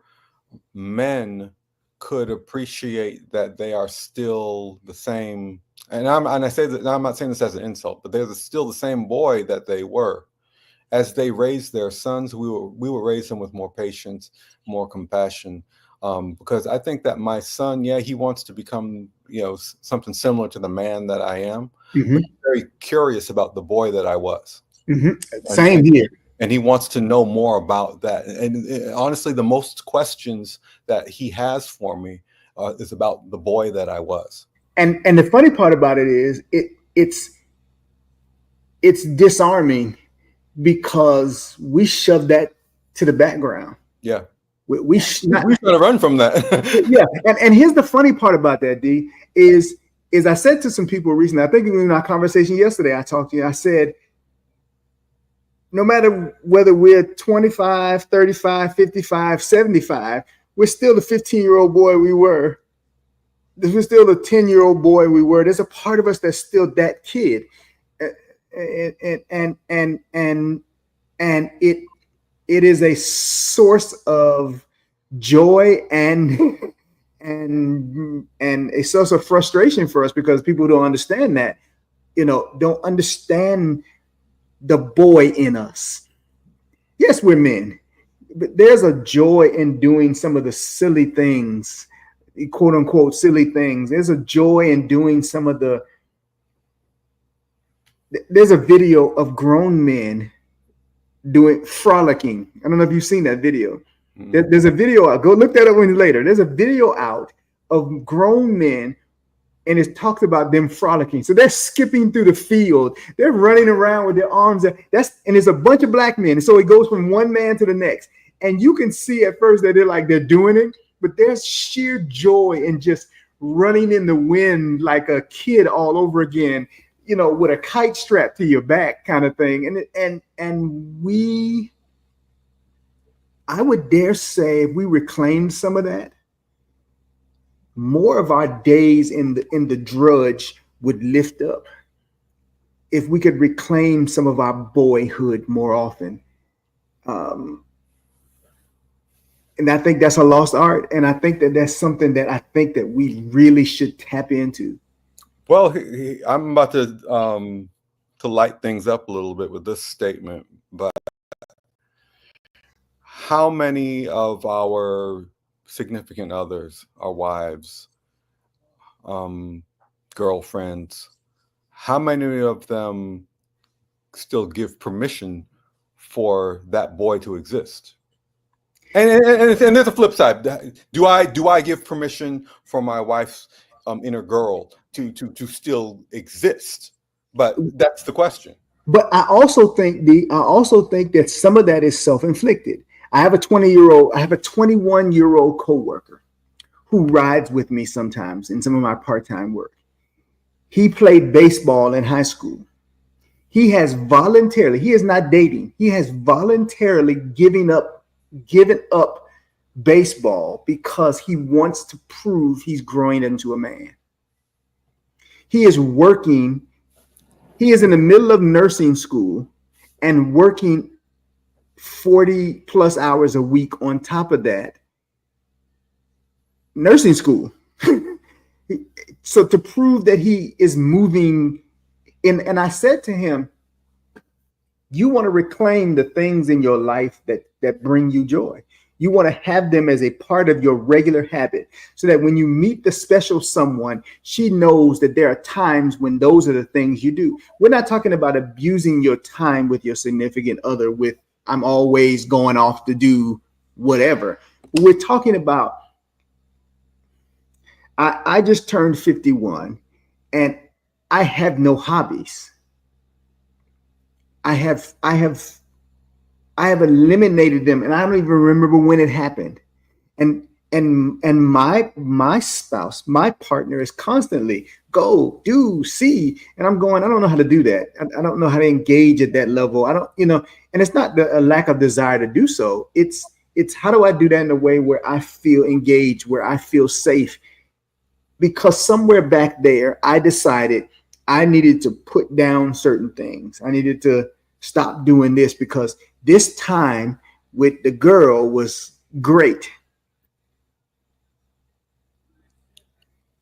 men could appreciate that they are still the same, and I say that, I'm not saying this as an insult, but they're still the same boy that they were. As they raised their sons, we will raise them with more patience, more compassion, because I think that my son, he wants to become, something similar to the man that I am. Mm-hmm. But he's very curious about the boy that I was. Mm-hmm. Same here. And he wants to know more about that. And honestly, the most questions that he has for me is about the boy that I was. And the funny part about it is it's disarming, because we shove that to the background. Yeah. We try to run from that. Yeah. And here's the funny part about that, D, is I said to some people recently, I think in our conversation yesterday, I talked to you, I said, no matter whether we're 25, 35, 55, 75, we're still the 15-year-old boy we were. We're still the 10-year-old boy we were. There's a part of us that's still that kid. And it is a source of joy and a source of frustration for us, because people don't understand that, don't understand the boy in us. Yes, we're men, but there's a joy in doing some of the silly things, quote unquote silly things. There's a joy in doing some of there's a video of grown men doing frolicking. I don't know if you've seen that video. There's a video out. Go look that up later. There's a video out of grown men, and it talks about them frolicking. So they're skipping through the field. They're running around with their arms. And it's a bunch of black men. And so it goes from one man to the next. And you can see at first that they're doing it, but there's sheer joy in just running in the wind like a kid all over again, with a kite strapped to your back kind of thing. And I would dare say, if we reclaimed some of that, more of our days in the drudge would lift up. If we could reclaim some of our boyhood more often. And I think that's a lost art. And I think that that's something that I think that we really should tap into. Well, I'm about to light things up a little bit with this statement, but how many of our significant others, our wives, girlfriends, how many of them still give permission for that boy to exist? And there's a flip side. Do I give permission for my wife's inner girl to still exist? But that's the question. But I also think that some of that is self-inflicted. I have a 21-year-old coworker who rides with me sometimes in some of my part-time work. He played baseball in high school. He is not dating. He has voluntarily given up baseball because he wants to prove he's growing into a man. He is working. He is in the middle of nursing school and working 40 plus hours a week on top of that. Nursing school. So to prove that he is moving in, and I said to him, you want to reclaim the things in your life that bring you joy. You want to have them as a part of your regular habit so that when you meet the special someone, she knows that there are times when those are the things you do. We're not talking about abusing your time with your significant other with, I'm always going off to do whatever. We're talking about, I just turned 51 and I have no hobbies. I have eliminated them, and I don't even remember when it happened. And my spouse, my partner, is constantly go, do, see, and I'm going, I don't know how to do that. I don't know how to engage at that level. I don't, and it's not a lack of desire to do so. It's how do I do that in a way where I feel engaged, where I feel safe? Because somewhere back there, I decided I needed to put down certain things. I needed to stop doing this because this time with the girl was great.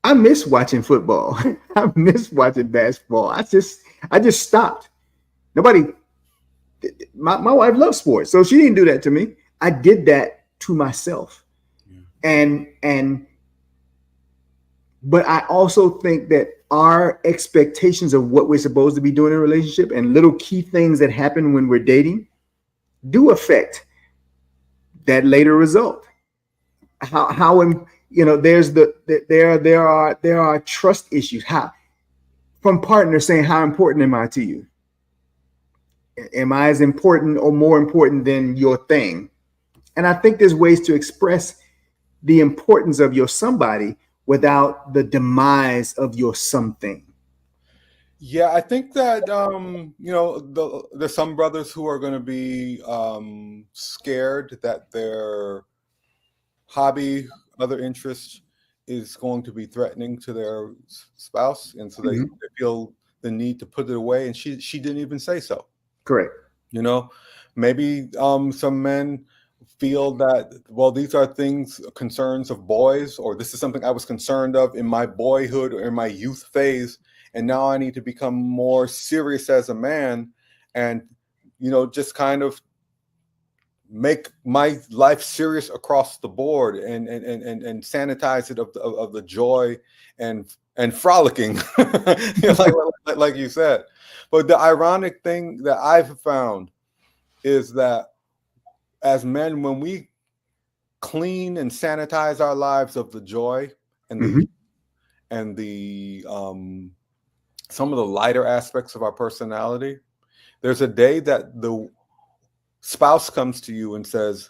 I miss watching football. I miss watching basketball. I just stopped. My wife loves sports, so she didn't do that to me. I did that to myself. Yeah. But I also think that our expectations of what we're supposed to be doing in a relationship and little key things that happen when we're dating do affect that later result. There are trust issues. From partners saying, how important am I to you? Am I as important or more important than your thing? And I think there's ways to express the importance of your somebody without the demise of your something. Yeah, I think that there's some brothers who are going to be scared that their hobby, other interest, is going to be threatening to their spouse, and so they feel the need to put it away. And she didn't even say so. Correct. Maybe some men feel that, well, these are concerns of boys, or this is something I was concerned of in my boyhood or in my youth phase, and now I need to become more serious as a man and just kind of make my life serious across the board and sanitize it of the joy and frolicking, like you said. But the ironic thing that I've found is that as men, when we clean and sanitize our lives of the joy and the some of the lighter aspects of our personality, there's a day that the spouse comes to you and says,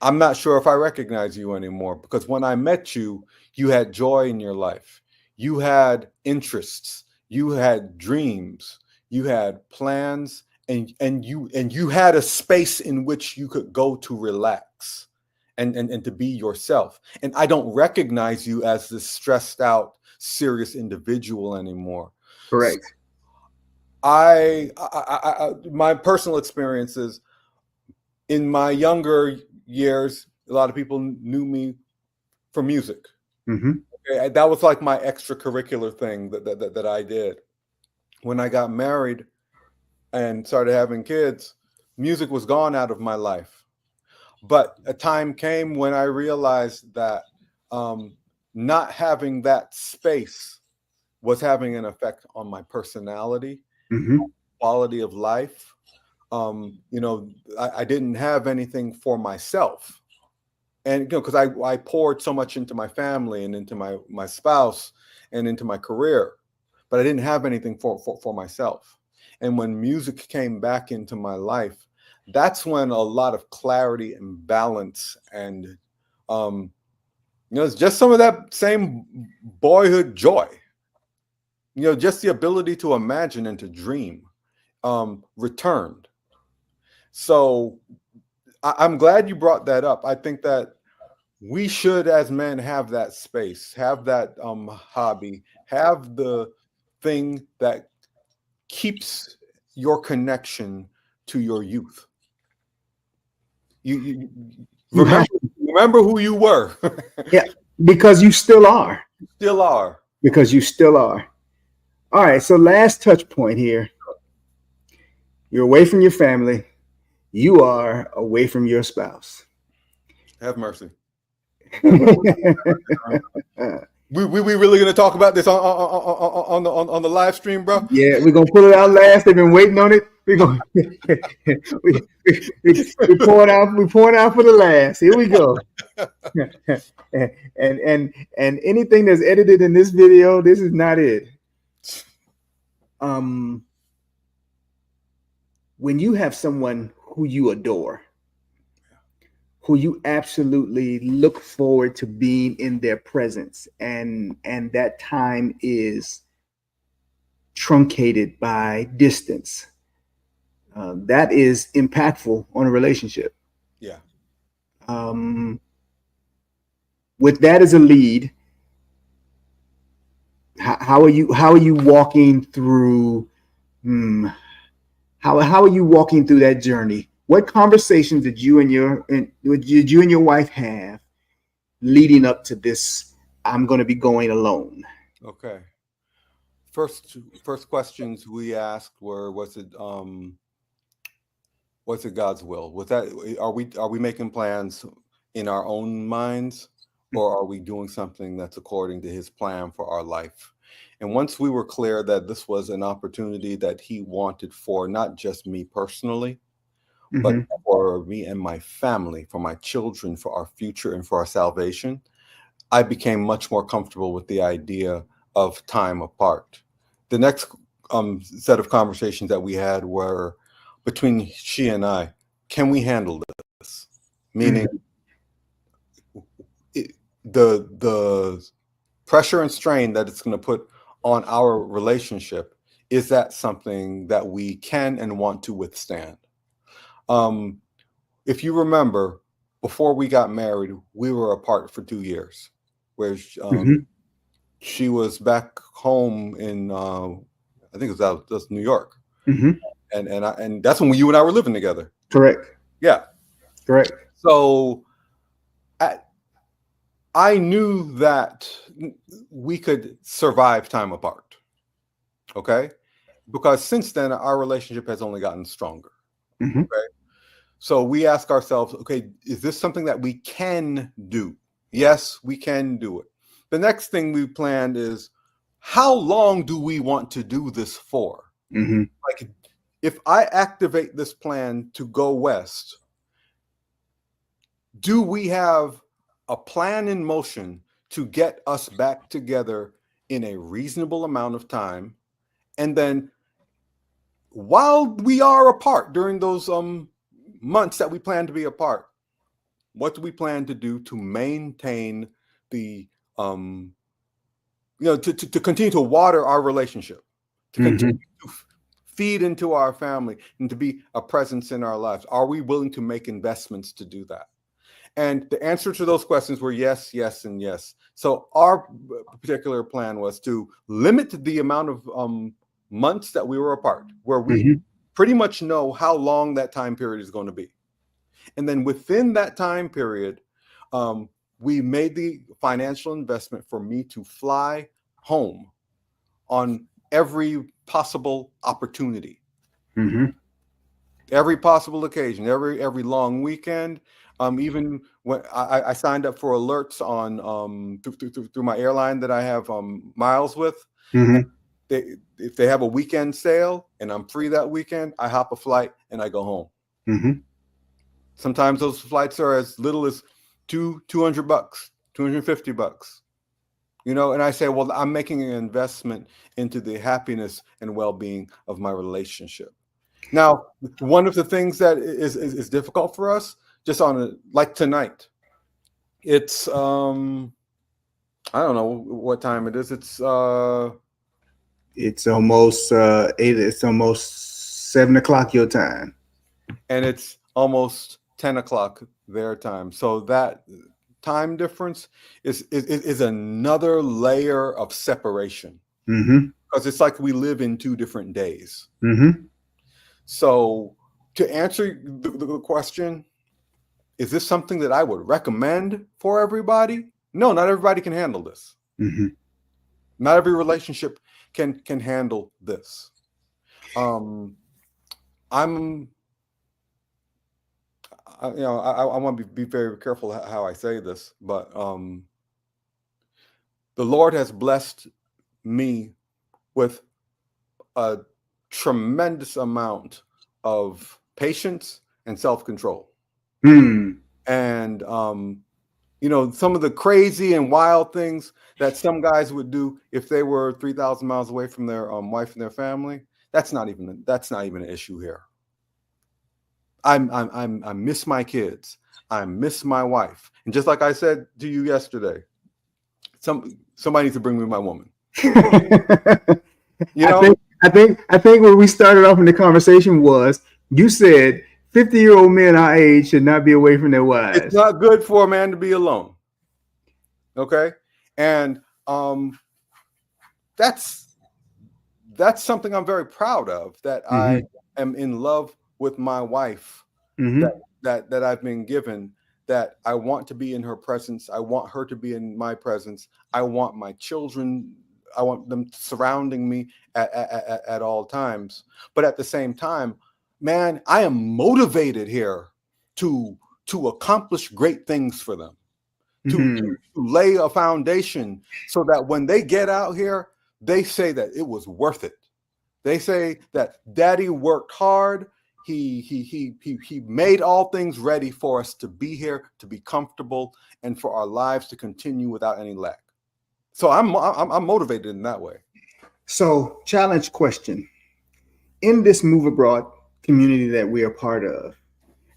I'm not sure if I recognize you anymore, because when I met you, you had joy in your life. You had interests, you had dreams, you had plans, and you had a space in which you could go to relax and to be yourself. And I don't recognize you as this stressed out, serious individual anymore. Correct. I my personal experiences in my younger years, a lot of people knew me for music. Okay, that was like my extracurricular thing that I did. When I got married and started having kids, music was gone out of my life. But a time came when I realized that not having that space was having an effect on my personality, Mm-hmm. quality of life. I didn't have anything for myself. And because I poured so much into my family and into my spouse and into my career, but I didn't have anything for myself. And when music came back into my life, that's when a lot of clarity and balance and it's just some of that same boyhood joy, just the ability to imagine and to dream returned. So I'm glad you brought that up. I think that we should, as men, have that space, have that hobby, have the thing that keeps your connection to your youth. You You have, remember who you were. yeah, because you still are. Still are. Because you still are. All right. So last touch point here. You're away from your family. You are away from your spouse. Have mercy. We really gonna talk about this on the live stream, bro? Yeah, we're gonna pull it out last. They've been waiting on it. We're gonna we pouring out for the last. Here we go. and anything that's edited in this video, this is not it. When you have someone who you adore, who you absolutely look forward to being in their presence, and that time is truncated by distance, that is impactful on a relationship. Yeah. With that as a lead, how are you walking through? How are you walking through that journey? What conversations did you and your wife have leading up to this? I'm going to be going alone. Okay. First questions we asked were, was it God's will? Was that, are we making plans in our own minds, or are we doing something that's according to his plan for our life? And once we were clear that this was an opportunity that he wanted for not just me personally, but for me and my family, for my children, for our future and for our salvation, I became much more comfortable with the idea of time apart. The next set of conversations that we had were between she and I. Can we handle this? Meaning, the pressure and strain that it's going to put on our relationship, is that something that we can and want to withstand? If you remember, before we got married, we were apart for 2 years, where she was back home in I think it was New York, and that's when you and I were living together. Correct. Yeah. Correct. So I knew that we could survive time apart. Okay. Because since then, our relationship has only gotten stronger. Okay. So we ask ourselves, okay, is this something that we can do? Yes, we can do it. The next thing we planned is, how long do we want to do this for? Like, if I activate this plan to go west, do we have a plan in motion to get us back together in a reasonable amount of time? And then while we are apart during those months that we plan to be apart, what do we plan to do to maintain the to continue to water our relationship, to continue to feed into our family, and to be a presence in our lives? Are we willing to make investments to do that? And the answer to those questions were yes, yes, and yes. So our particular plan was to limit the amount of months that we were apart, where we pretty much know how long that time period is going to be. And then within that time period, we made the financial investment for me to fly home on every possible opportunity, every possible occasion, every long weekend. Even when I signed up for alerts on through my airline that I have miles with. Mm-hmm. If they have a weekend sale and I'm free that weekend, I hop a flight and I go home. Mm-hmm. Sometimes those flights are as little as $200, $250. And I say, well, I'm making an investment into the happiness and well-being of my relationship. Now, one of the things that is difficult for us, just like tonight, it's I don't know what time it is. It's almost 8. It's almost 7 o'clock your time, and it's almost 10 o'clock their time. So that time difference is another layer of separation, because it's like we live in 2 different days. So to answer the question, is this something that I would recommend for everybody? No, not everybody can handle this. Not every relationship can handle this. I want to be very careful how I say this, but the Lord has blessed me with a tremendous amount of patience and self-control. And some of the crazy and wild things that some guys would do if they were 3,000 miles away from their wife and their family, that's not even an issue here. I miss my kids. I miss my wife. And just like I said to you yesterday, somebody needs to bring me my woman. I think where we started off in the conversation was, you said 50-year-old men our age should not be away from their wives. It's not good for a man to be alone. Okay? And that's something I'm very proud of, that I am in love with my wife, that I've been given, that I want to be in her presence. I want her to be in my presence. I want my children, I want them surrounding me at all times. But at the same time, man, I am motivated here to accomplish great things for them, to lay a foundation so that when they get out here, they say that it was worth it. They say that Daddy worked hard. He made all things ready for us to be here, to be comfortable, and for our lives to continue without any lack. So I'm motivated in that way. So, challenge question. In this Move Abroad community that we are part of,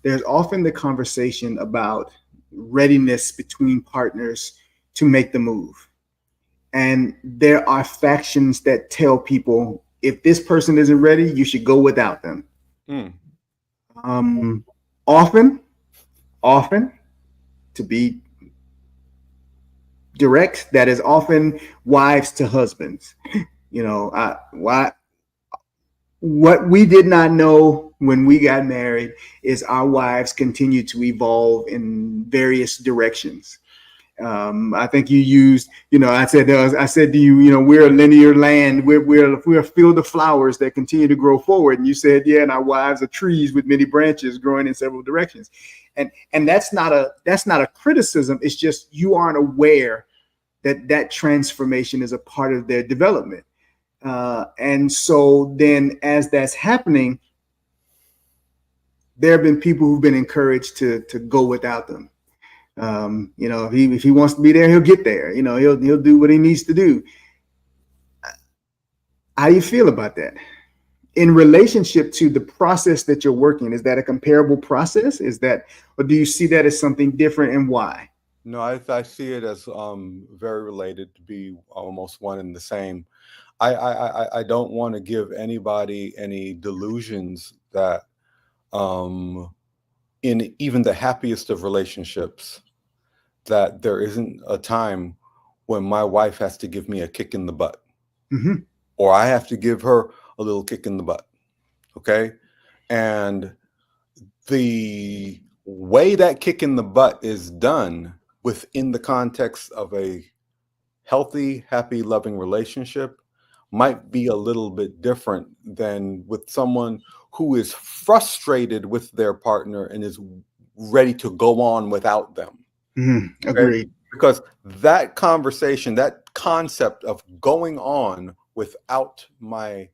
there's often the conversation about readiness between partners to make the move. And there are factions that tell people, if this person isn't ready, you should go without them. Often, to be direct, that is often wives to husbands. What we did not know when we got married is our wives continue to evolve in various directions. I think you used, I said to you, we're a linear land. We're a field of flowers that continue to grow forward. And you said, yeah, and our wives are trees with many branches growing in several directions. And that's not a criticism. It's just you aren't aware that transformation is a part of their development. And so then as that's happening, there have been people who've been encouraged to go without them. If he wants to be there, he'll get there. He'll do what he needs to do. How do you feel about that? In relationship to the process that you're working, is that a comparable process? Or do you see that as something different, and why? No, I see it as very related, to be almost one and the same. I don't want to give anybody any delusions that in even the happiest of relationships, that there isn't a time when my wife has to give me a kick in the butt, or I have to give her a little kick in the butt. Okay. And the way that kick in the butt is done within the context of a healthy, happy, loving relationship might be a little bit different than with someone who is frustrated with their partner and is ready to go on without them. Agreed. Okay? Because that conversation, that concept of going on without my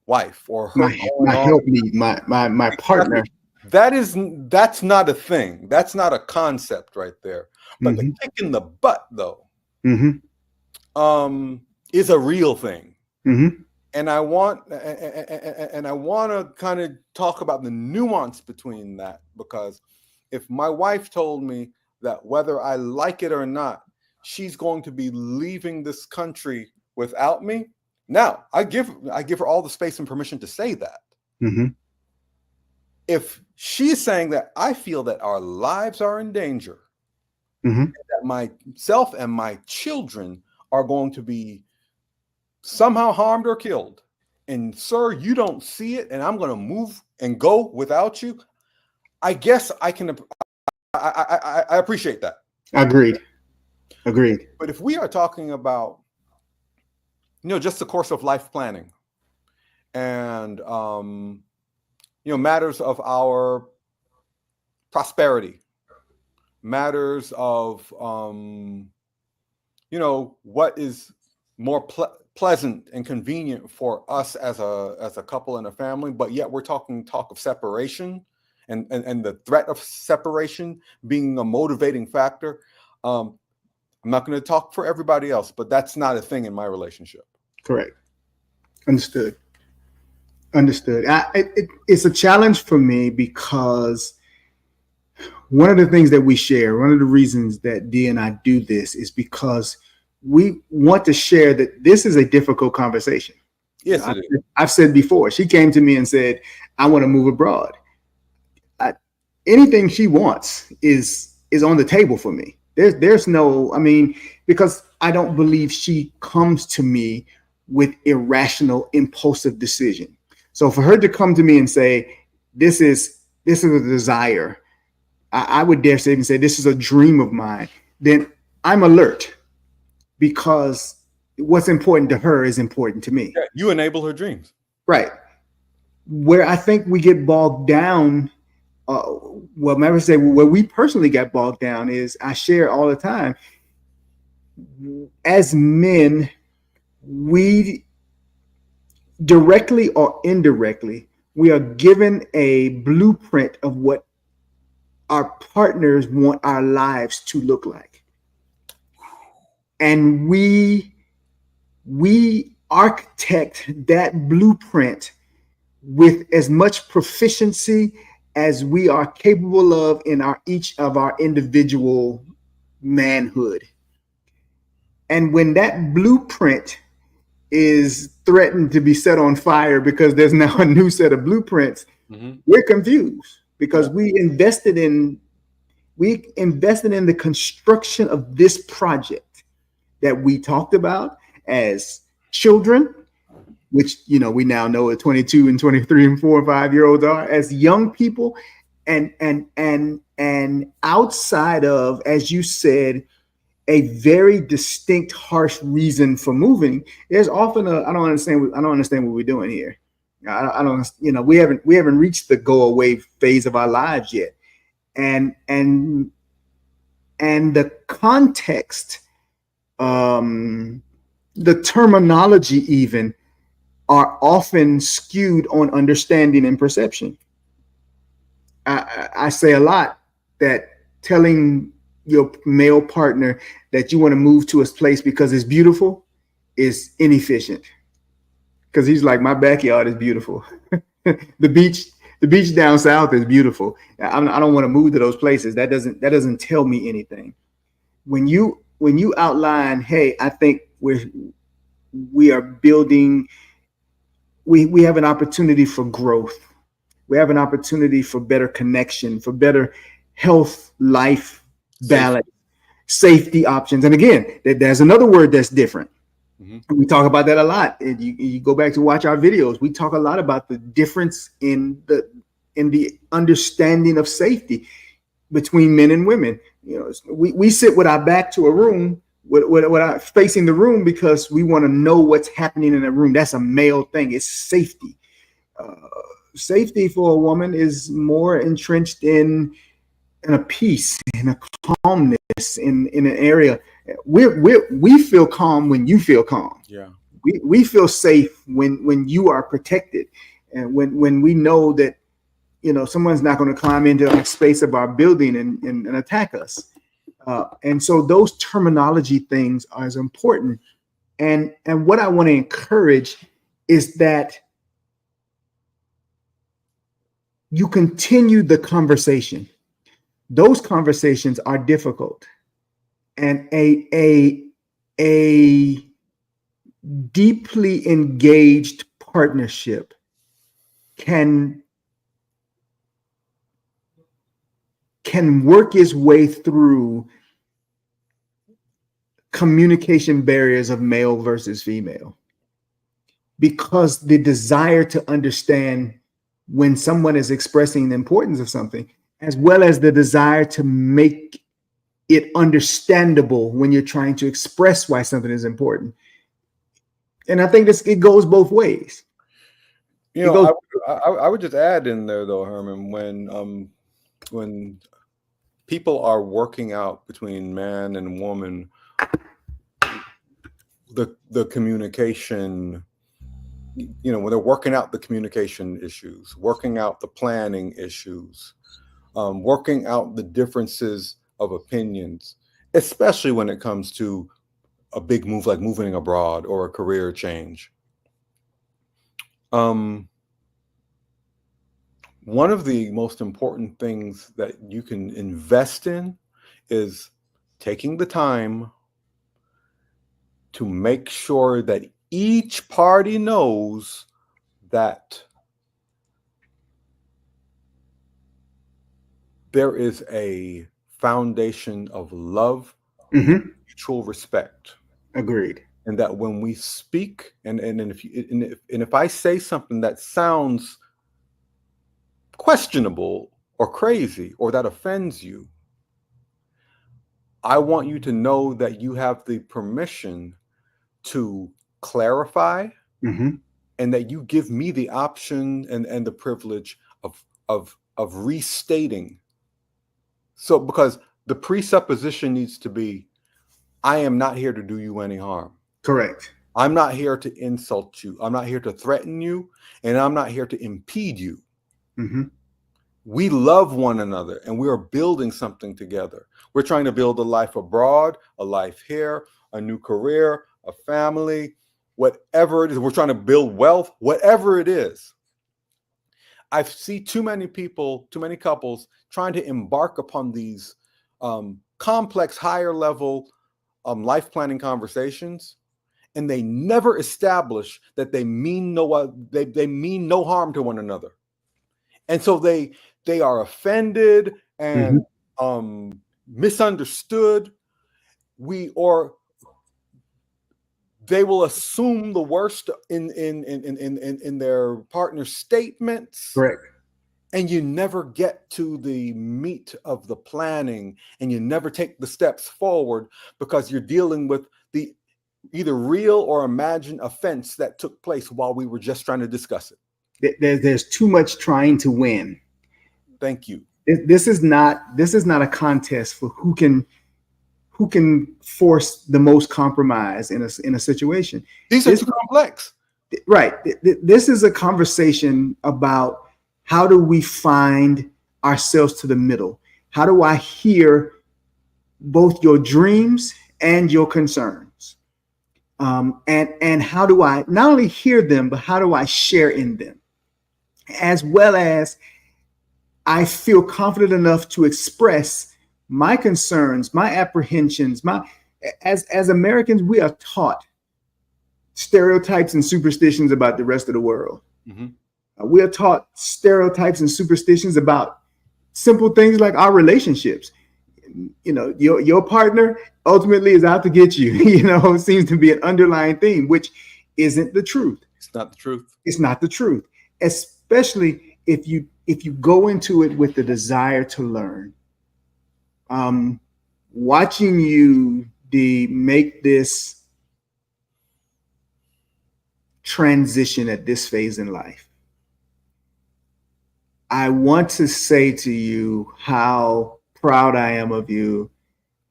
wife or her My help need, my partner. That's not a thing. That's not a concept right there. But the kick in the butt, though, is a real thing. And I want to kind of talk about the nuance between that, because if my wife told me that whether I like it or not, she's going to be leaving this country without me, now I give her all the space and permission to say that. If she's saying that I feel that our lives are in danger, that myself and my children are going to be somehow harmed or killed, and sir, you don't see it, and I'm going to move and go without you, I guess I can. I appreciate that. Agreed. But if we are talking about, just the course of life planning, and matters of our prosperity, matters of what is more pleasant and convenient for us as a couple and a family, but yet we're talk of separation and the threat of separation being a motivating factor. I'm not going to talk for everybody else, but that's not a thing in my relationship. Correct. Understood. It's a challenge for me, because one of the things that we share, one of the reasons that Dee and I do this, is because we want to share that this is a difficult conversation. Yes, I've said before, she came to me and said, I want to move abroad. Anything she wants is on the table for me. There's no, because I don't believe she comes to me with irrational, impulsive decision. So for her to come to me and say, this is a desire, I would dare say, even say, this is a dream of mine, then I'm alert, because what's important to her is important to me. Yeah, you enable her dreams. Right. Where I think we get bogged down, where we personally get bogged down is, I share all the time, as men, we directly or indirectly, we are given a blueprint of what our partners want our lives to look like. And we architect that blueprint with as much proficiency as we are capable of in each of our individual manhood. And when that blueprint is threatened to be set on fire because there's now a new set of blueprints, we're confused, because we invested in the construction of this project that we talked about as children, which we now know at 22 and 23 and 4 and 5 year olds are, as young people, and outside of, as you said, a very distinct, harsh reason for moving. There's often I don't understand what we're doing here. I don't, we haven't reached the go away phase of our lives yet, and the context, the terminology even, are often skewed on understanding and perception. I say a lot that telling your male partner that you want to move to a place because it's beautiful is inefficient, because he's like, my backyard is beautiful. the beach down south is beautiful. I don't want to move to those places. That doesn't tell me anything. When you outline, hey, I think we are building, we have an opportunity for growth. We have an opportunity for better connection, for better health, life, balance, safety options. And again, there's another word that's different. We talk about that a lot. You go back to watch our videos. We talk a lot about the difference in the understanding of safety between men and women. We sit with our back to a room, with facing the room, because we want to know what's happening in the room. That's a male thing. It's safety. safety for a woman is more entrenched in a peace, in a calmness, in an area. We feel calm when you feel calm. Yeah. We feel safe when you are protected, and when we know that someone's not going to climb into our space of our building and attack us. And so those terminology things are as important. And what I want to encourage is that you continue the conversation. Those conversations are difficult, and a deeply engaged partnership can work its way through communication barriers of male versus female, because the desire to understand when someone is expressing the importance of something, as well as the desire to make it understandable when you're trying to express why something is important. And I think it goes both ways. I would just add in there though, Herman, when people are working out between man and woman, the communication, when they're working out the communication issues, working out the planning issues, working out the differences of opinions, especially when it comes to a big move like moving abroad or a career change. One of the most important things that you can invest in is taking the time to make sure that each party knows that there is a foundation of love, mutual respect. Agreed. And that when we speak, and if I say something that sounds questionable or crazy or that offends you, I want you to know that you have the permission to clarify, and that you give me the option and the privilege of restating. So, because the presupposition needs to be, I am not here to do you any harm. Correct. I'm not here to insult you. I'm not here to threaten you, and I'm not here to impede you. We love one another, and we are building something together. We're trying to build a life abroad, a life here, a new career, a family, whatever it is. We're trying to build wealth, whatever it is. I see too many people, too many couples trying to embark upon these complex, higher level life planning conversations, and they never establish that they mean no harm to one another. And so they are offended and misunderstood. They will assume the worst in their partner's statements. Correct. And you never get to the meat of the planning, and you never take the steps forward because you're dealing with the either real or imagined offense that took place while we were just trying to discuss it. There's too much trying to win. Thank you. This is not a contest for who can force the most compromise in a situation. These are too complex. Right. This is a conversation about how do we find ourselves to the middle? How do I hear both your dreams and your concerns? And how do I not only hear them, but how do I share in them? As well as I feel confident enough to express my concerns, my apprehensions, as Americans, we are taught stereotypes and superstitions about the rest of the world. We are taught stereotypes and superstitions about simple things like our relationships. Your partner ultimately is out to get you. It seems to be an underlying theme, which isn't the truth. It's not the truth. It's not the truth, especially if you go into it with the desire to learn. Watching you make this transition at this phase in life, I want to say to you how proud I am of you,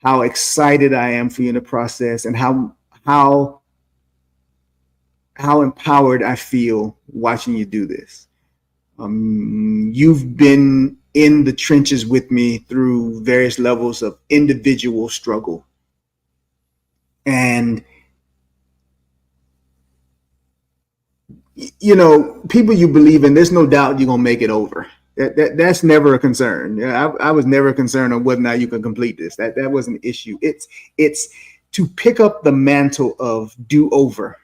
how excited I am for you in the process, and how how empowered I feel watching you do this. You've been in the trenches with me through various levels of individual struggle. And, you know, people you believe in, there's no doubt you're going to make it over. That's never a concern. Yeah, I was never concerned on whether or not you can complete this. That was an issue. It's to pick up the mantle of do over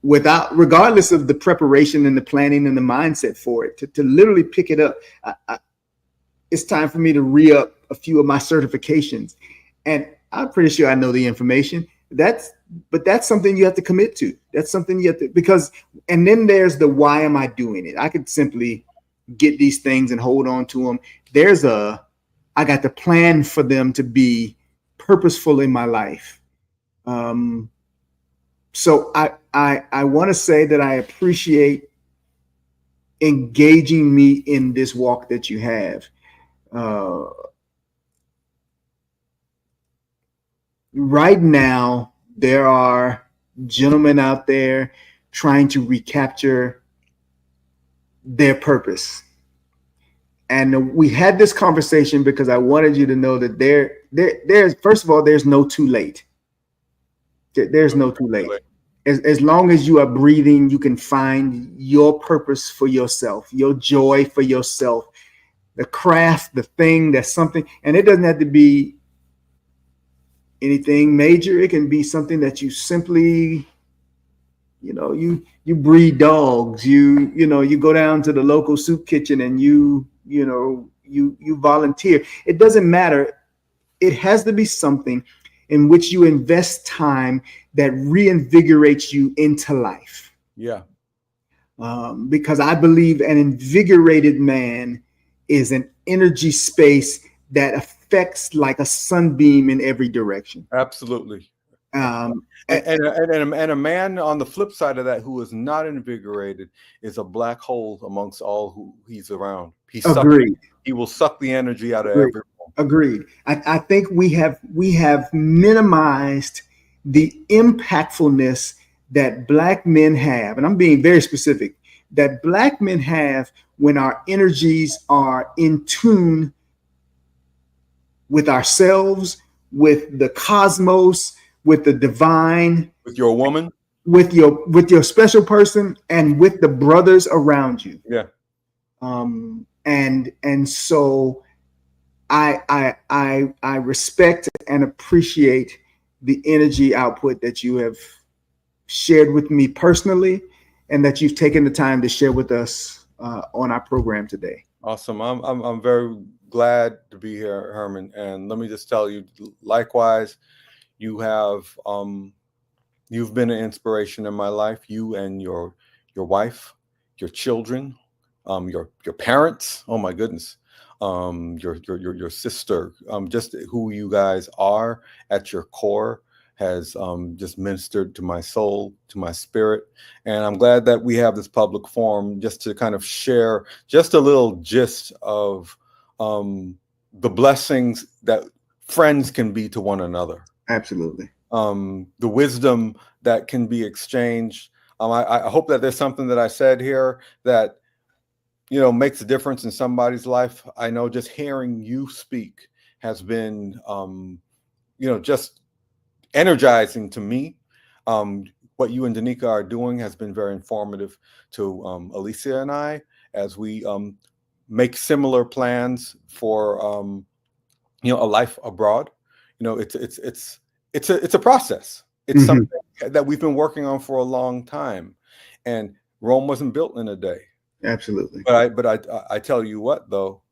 without, regardless of the preparation and the planning and the mindset for it, to literally pick it up. It's time for me to re-up a few of my certifications, and I'm pretty sure I know the information. But that's something you have to commit to. That's something you have to, because, and then there's the why am I doing it? I could simply get these things and hold on to them. I got to plan for them to be purposeful in my life. So I want to say that I appreciate engaging me in this walk that you have. Right now, there are gentlemen out there trying to recapture their purpose. And we had this conversation because I wanted you to know that there's, first of all, there's no too late. There's no too late. As long as you are breathing, you can find your purpose for yourself, your joy for yourself, the craft, the thing, that's something. And it doesn't have to be anything major. It can be something that you simply, you know, you breed dogs, you go down to the local soup kitchen and you volunteer. It doesn't matter. It has to be something in which you invest time that reinvigorates you into life. Yeah. Because I believe an invigorated man is an energy space that affects like a sunbeam in every direction. Absolutely. And a man on the flip side of that who is not invigorated is a black hole amongst all who he's around. He will suck the energy out of everyone. Agreed. I think we have minimized the impactfulness that black men have, and I'm being very specific, that black men have when our energies are in tune with ourselves, with the cosmos, with the divine, with your woman, with your special person, and with the brothers around you. Yeah. And so I respect and appreciate the energy output that you have shared with me personally, and that you've taken the time to share with us on our program today. Awesome. I'm very glad to be here, Herman. And let me just tell you, likewise, you have you've been an inspiration in my life. You and your wife, your children, your parents. Oh my goodness. Your sister, just who you guys are at your core has just ministered to my soul, to my spirit. And I'm glad that we have this public forum just to kind of share just a little gist of the blessings that friends can be to one another. Absolutely. The wisdom that can be exchanged. I hope that there's something that I said here that makes a difference in somebody's life. I know just hearing you speak has been, just energizing to me. What you and Danica are doing has been very informative to Alicia and I as we make similar plans for, a life abroad. It's a process. It's something that we've been working on for a long time, and Rome wasn't built in a day. Absolutely. But I tell you what, though,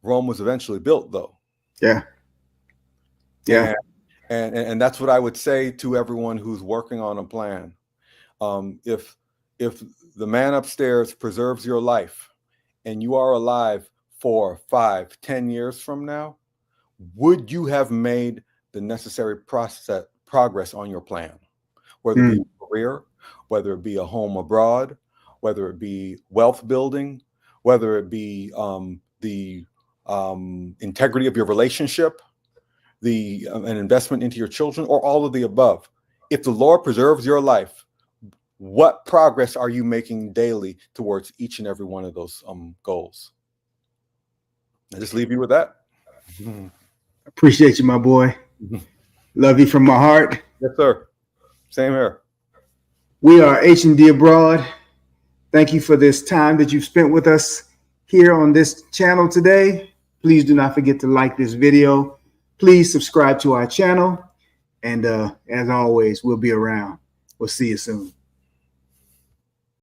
Rome was eventually built, though. Yeah. Yeah. And that's what I would say to everyone who's working on a plan. If the man upstairs preserves your life and you are alive 4, 5, 10 years from now, would you have made the necessary progress on your plan? Whether it be a career, whether it be a home abroad, whether it be wealth building, whether it be the integrity of your relationship, an investment into your children, or all of the above. If the Lord preserves your life, what progress are you making daily towards each and every one of those goals? I just leave you with that. Appreciate you, my boy. Love you from my heart. Yes, sir. Same here. We are H&D Abroad. Thank you for this time that you've spent with us here on this channel today. Please do not forget to like this video. Please subscribe to our channel. And as always, we'll be around. We'll see you soon.